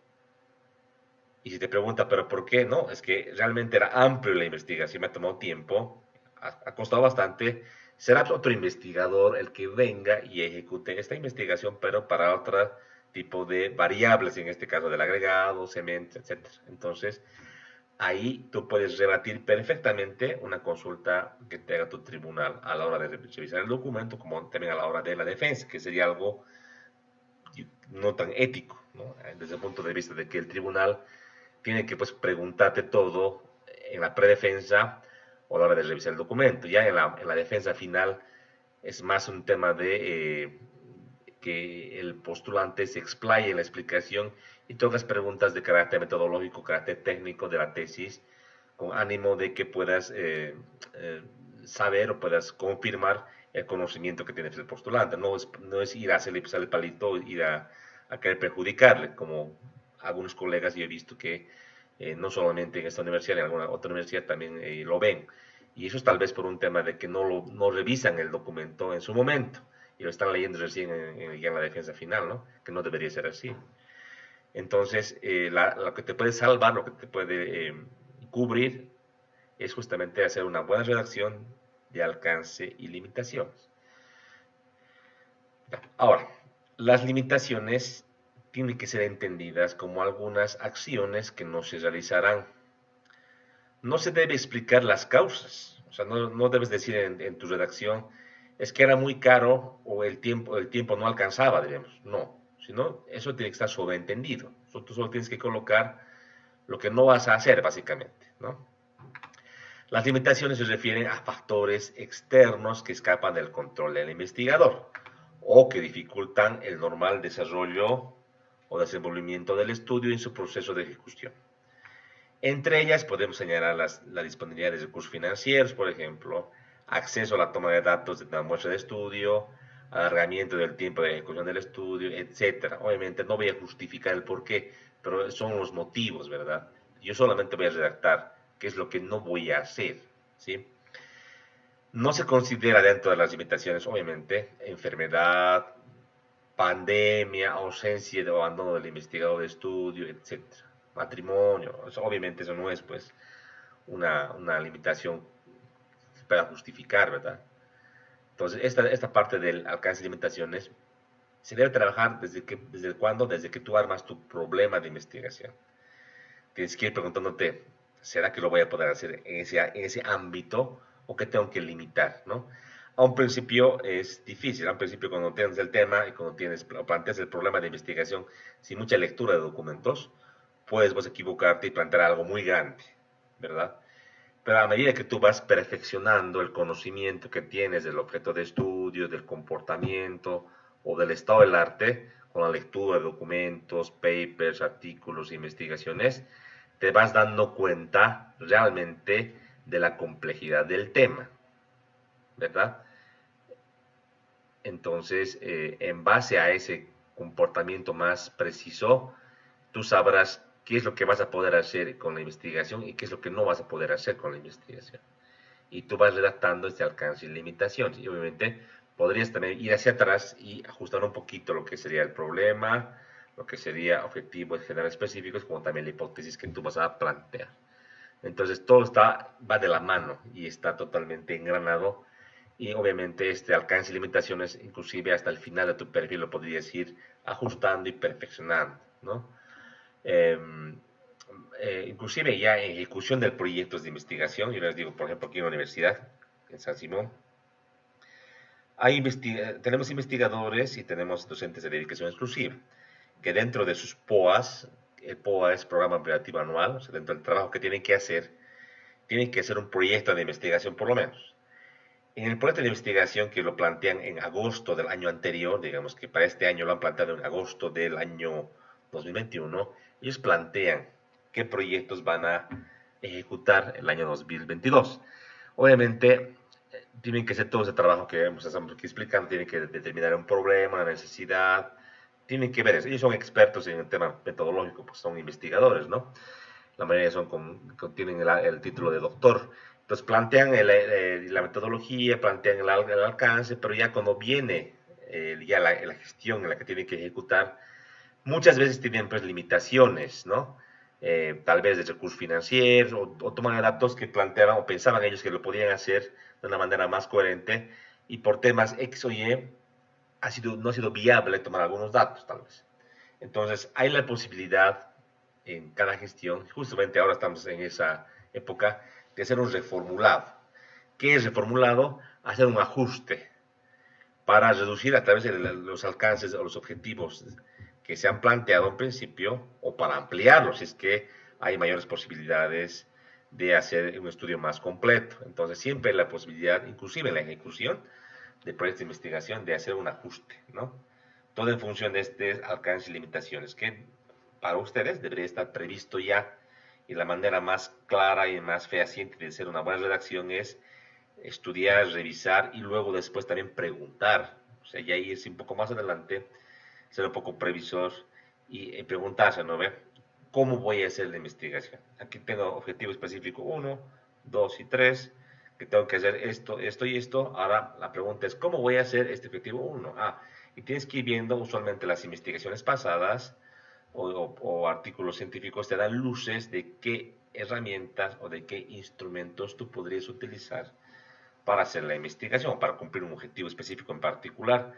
Y si te pregunta, ¿pero por qué? No, es que realmente era amplio la investigación, me ha tomado tiempo, ha costado bastante. Será otro investigador el que venga y ejecute esta investigación, pero para otro tipo de variables, en este caso del agregado, cemento, etc. Entonces, ahí tú puedes rebatir perfectamente una consulta que te haga tu tribunal a la hora de revisar el documento, como también a la hora de la defensa, que sería algo no tan ético, ¿no? Desde el punto de vista de que el tribunal tiene que pues preguntarte todo en la predefensa o a la hora de revisar el documento. Ya en la defensa final es más un tema de que el postulante se explaye en la explicación y todas las preguntas de carácter metodológico, carácter técnico de la tesis, con ánimo de que puedas saber o puedas confirmar el conocimiento que tienes el postulante. No es ir a hacerle pisar el palito, ir a querer perjudicarle, como algunos colegas yo he visto que no solamente en esta universidad, en alguna otra universidad también lo ven. Y eso es tal vez por un tema de que no revisan el documento en su momento y lo están leyendo recién ya en la defensa final, ¿no? Que no debería ser así. Entonces, lo que te puede salvar, lo que te puede cubrir, es justamente hacer una buena redacción de alcance y limitaciones. Ahora, las limitaciones tienen que ser entendidas como algunas acciones que no se realizarán. No se debe explicar las causas, o sea, no debes decir en tu redacción, es que era muy caro o el tiempo no alcanzaba, digamos. No, sino eso tiene que estar sobreentendido. Tú solo tienes que colocar lo que no vas a hacer, básicamente, ¿no? Las limitaciones se refieren a factores externos que escapan del control del investigador o que dificultan el normal desarrollo o desenvolvimiento del estudio en su proceso de ejecución. Entre ellas podemos señalar la disponibilidad de recursos financieros, por ejemplo, acceso a la toma de datos de una muestra de estudio, alargamiento del tiempo de ejecución del estudio, etc. Obviamente no voy a justificar el por qué, pero son los motivos, ¿verdad? Yo solamente voy a redactar qué es lo que no voy a hacer, ¿sí? No se considera dentro de las limitaciones, obviamente, enfermedad, pandemia, ausencia o abandono del investigador de estudio, etc. Matrimonio, obviamente eso no es pues una limitación para justificar, ¿verdad? Entonces, esta parte del alcance de limitaciones se debe trabajar desde cuándo, desde que tú armas tu problema de investigación. Tienes que ir preguntándote, ¿será que lo voy a poder hacer en ese ámbito o qué tengo que limitar, ¿no? A un principio es difícil, a un principio cuando tienes el tema y cuando planteas el problema de investigación sin mucha lectura de documentos, puedes vos equivocarte y plantear algo muy grande, ¿verdad? Pero a medida que tú vas perfeccionando el conocimiento que tienes del objeto de estudio, del comportamiento o del estado del arte, con la lectura de documentos, papers, artículos, investigaciones, te vas dando cuenta realmente de la complejidad del tema, ¿verdad? Entonces, en base a ese comportamiento más preciso, tú sabrás qué es lo que vas a poder hacer con la investigación y qué es lo que no vas a poder hacer con la investigación. Y tú vas redactando este alcance y limitaciones. Y obviamente podrías también ir hacia atrás y ajustar un poquito lo que sería el problema, lo que sería objetivos generales específicos, como también la hipótesis que tú vas a plantear. Entonces todo va de la mano y está totalmente engranado y obviamente este alcance y limitaciones, inclusive hasta el final de tu perfil lo podrías ir ajustando y perfeccionando, ¿no? Eh, Inclusive ya en ejecución de proyectos de investigación, yo les digo, por ejemplo, aquí en la universidad, en San Simón, tenemos investigadores y tenemos docentes de dedicación exclusiva, que dentro de sus POAs, el POA es Programa Operativo Anual, o sea, dentro del trabajo que tienen que hacer un proyecto de investigación por lo menos. En el proyecto de investigación que lo plantean en agosto del año anterior, digamos que para este año lo han planteado en agosto del año 2021, ellos plantean qué proyectos van a ejecutar el año 2022. Obviamente, tienen que hacer todo ese trabajo que estamos aquí explicando, tienen que determinar un problema, una necesidad, tienen que ver eso. Ellos son expertos en el tema metodológico, pues son investigadores, ¿no? La mayoría tienen el título de doctor. Entonces plantean la metodología, plantean el alcance, pero ya cuando viene ya la gestión en la que tienen que ejecutar, muchas veces tienen pues limitaciones, ¿no? Tal vez de recursos financieros o toman datos que planteaban o pensaban ellos que lo podían hacer de una manera más coherente y por temas X o Y no ha sido viable tomar algunos datos, tal vez. Entonces, hay la posibilidad en cada gestión, justamente ahora estamos en esa época, de hacer un reformulado. ¿Qué es reformulado? Hacer un ajuste para reducir a través de los alcances o los objetivos que se han planteado en principio o para ampliarlos, si es que hay mayores posibilidades de hacer un estudio más completo. Entonces, siempre hay la posibilidad, inclusive en la ejecución de proyectos de investigación, de hacer un ajuste, ¿no? Todo en función de este alcance y limitaciones, que para ustedes debería estar previsto ya, y la manera más clara y más fehaciente de hacer una buena redacción es estudiar, revisar y luego después también preguntar. O sea, ya irse un poco más adelante, ser un poco previsor y preguntarse, ¿no ve? ¿cómo voy a hacer la investigación? Aquí tengo objetivo específico 1, 2 y 3, que tengo que hacer esto, esto y esto. Ahora la pregunta es, ¿cómo voy a hacer este objetivo 1? Y tienes que ir viendo usualmente las investigaciones pasadas o artículos científicos te dan luces de qué herramientas o de qué instrumentos tú podrías utilizar para hacer la investigación, para cumplir un objetivo específico en particular.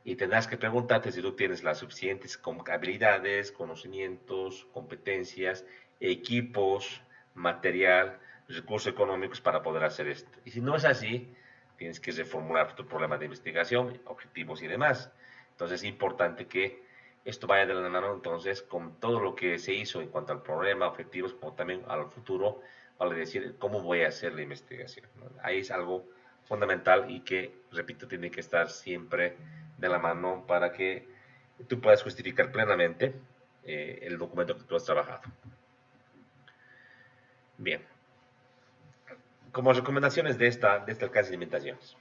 Y tendrás que preguntarte si tú tienes las suficientes habilidades, conocimientos, competencias, equipos, material, recursos económicos para poder hacer esto. Y si no es así, tienes que reformular tu problema de investigación, objetivos y demás. Entonces es importante que esto vaya de la mano entonces con todo lo que se hizo en cuanto al problema, objetivos, como también al futuro, vale decir cómo voy a hacer la investigación, ¿no? Ahí es algo fundamental y que, repito, tiene que estar siempre de la mano para que tú puedas justificar plenamente el documento que tú has trabajado. Bien, como recomendaciones de este alcance de limitaciones.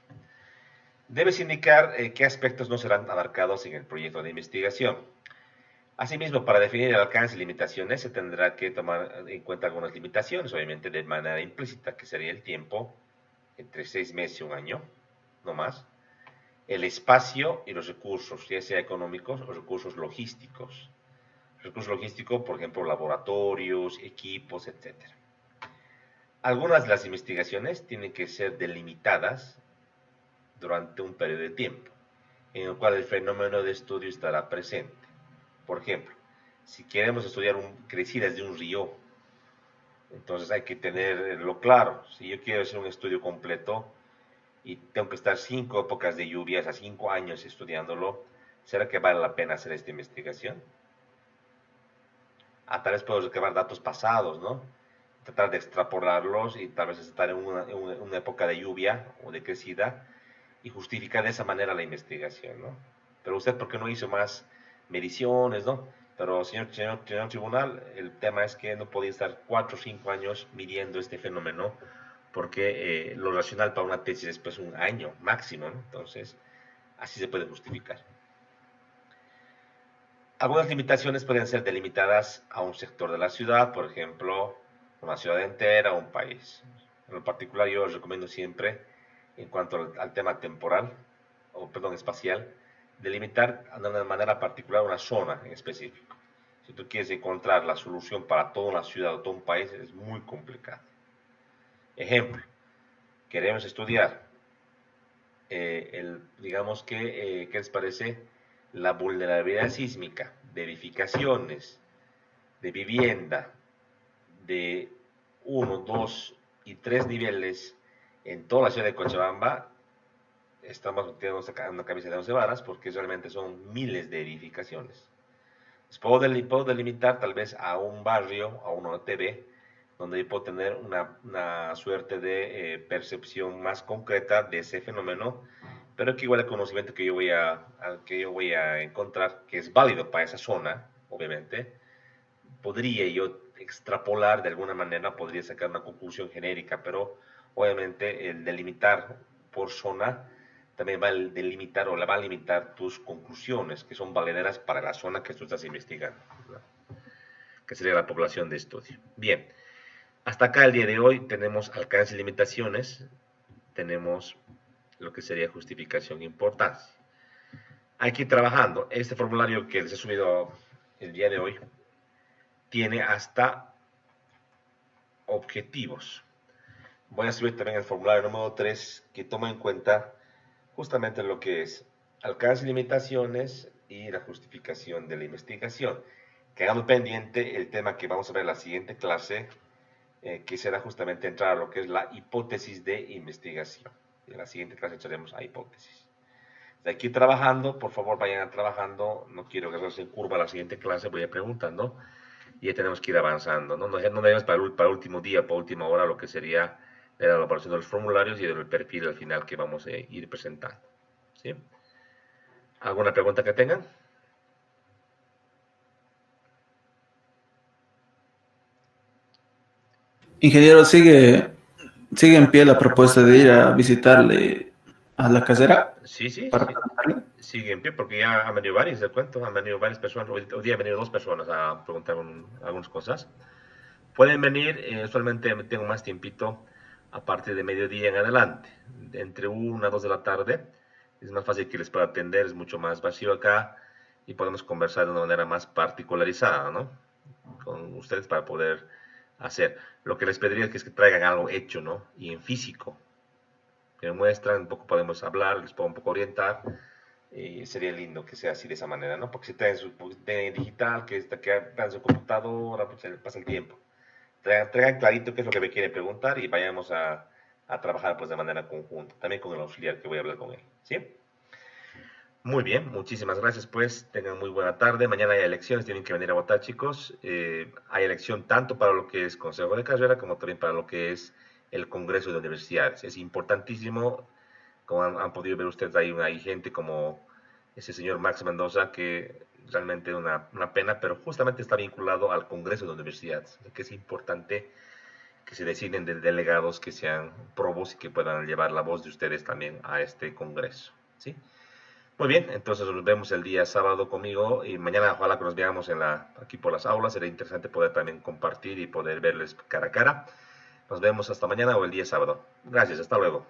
Debes indicar qué aspectos no serán abarcados en el proyecto de investigación. Asimismo, para definir el alcance y limitaciones se tendrá que tomar en cuenta algunas limitaciones, obviamente de manera implícita, que sería el tiempo, entre 6 meses y un año, no más, el espacio y los recursos, ya sea económicos o recursos logísticos. Recursos logísticos, por ejemplo, laboratorios, equipos, etc. Algunas de las investigaciones tienen que ser delimitadas durante un periodo de tiempo, en el cual el fenómeno de estudio estará presente. Por ejemplo, si queremos estudiar crecidas de un río, entonces hay que tenerlo claro. Si yo quiero hacer un estudio completo y tengo que estar 5 épocas de lluvias a 5 años estudiándolo, ¿será que vale la pena hacer esta investigación? Tal vez puedo recabar datos pasados, ¿no? Tratar de extrapolarlos y tal vez estar en una época de lluvia o de crecida y justificar de esa manera la investigación, ¿no? Pero usted, ¿por qué no hizo más mediciones, no? Pero, señor tribunal, el tema es que no podía estar 4 o 5 años midiendo este fenómeno, porque lo racional para una tesis es pues un año máximo, ¿no? Entonces, así se puede justificar. Algunas limitaciones pueden ser delimitadas a un sector de la ciudad, por ejemplo, una ciudad entera o un país. En lo particular, yo les recomiendo siempre, en cuanto al tema temporal, espacial, delimitar de una manera particular una zona en específico. Si tú quieres encontrar la solución para toda una ciudad o todo un país, es muy complicado. Ejemplo, queremos estudiar, digamos que, ¿qué les parece? La vulnerabilidad sísmica de edificaciones, de vivienda, de 1, 2 y 3 niveles en toda la ciudad de Cochabamba. Estamos metiendo una camisa de 11 varas porque realmente son miles de edificaciones. Puedo delimitar tal vez a un barrio, a una OTB, donde yo puedo tener una suerte de percepción más concreta de ese fenómeno, pero que igual el conocimiento que yo voy a encontrar, que es válido para esa zona, obviamente, podría yo extrapolar de alguna manera, podría sacar una conclusión genérica, pero obviamente el delimitar por zona también va a delimitar o la va a limitar tus conclusiones, que son valederas para la zona que tú estás investigando, ¿no? Que sería la población de estudio. Bien, hasta acá el día de hoy tenemos alcance y limitaciones, tenemos lo que sería justificación e importancia. Hay que ir trabajando. Este formulario que les he subido el día de hoy tiene hasta objetivos. Voy a subir también el formulario número 3 que toma en cuenta justamente lo que es alcance y limitaciones y la justificación de la investigación. Quedando pendiente el tema que vamos a ver en la siguiente clase, que será justamente entrar a lo que es la hipótesis de investigación. En la siguiente clase entraremos a hipótesis. De aquí trabajando, por favor vayan trabajando, no quiero que se en curva la siguiente clase, voy a ir preguntando y ya tenemos que ir avanzando, ¿no? No debemos para el último día, para última hora, lo que sería la elaboración de los formularios y del perfil al final que vamos a ir presentando, ¿sí? ¿Alguna pregunta que tengan? Ingeniero, sigue en pie la propuesta de ir a visitarle a la casera Sí, sí, para sí. preguntarle. Sigue en pie porque ya han venido varios, te cuento, han venido varias personas. Hoy día han venido dos personas a preguntar algunas cosas. Pueden venir, usualmente tengo más tiempito a partir de mediodía en adelante, entre 1 a 2 de la tarde. Es más fácil que les pueda atender, es mucho más vacío acá y podemos conversar de una manera más particularizada, ¿no? Con ustedes para poder hacer. Lo que les pediría es que traigan algo hecho, ¿no? Y en físico, que me muestran, un poco podemos hablar, les puedo un poco orientar. Y sería lindo que sea así de esa manera, ¿no? Porque si tienen su tienen digital, que está en su computadora, pues se pasa el tiempo. Traigan clarito qué es lo que me quieren preguntar y vayamos a trabajar pues de manera conjunta, también con el auxiliar que voy a hablar con él, ¿sí? Muy bien, muchísimas gracias pues, tengan muy buena tarde, mañana hay elecciones, tienen que venir a votar chicos, hay elección tanto para lo que es consejo de carrera como también para lo que es el Congreso de Universidades, es importantísimo, como han podido ver ustedes, hay gente como ese señor Max Mendoza que realmente es una pena, pero justamente está vinculado al Congreso de Universidades, que es importante que se designen de delegados que sean probos y que puedan llevar la voz de ustedes también a este congreso, ¿sí? Muy bien, entonces nos vemos el día sábado conmigo y mañana ojalá que nos veamos aquí por las aulas. Será interesante poder también compartir y poder verles cara a cara. Nos vemos hasta mañana o el día sábado. Gracias, hasta luego.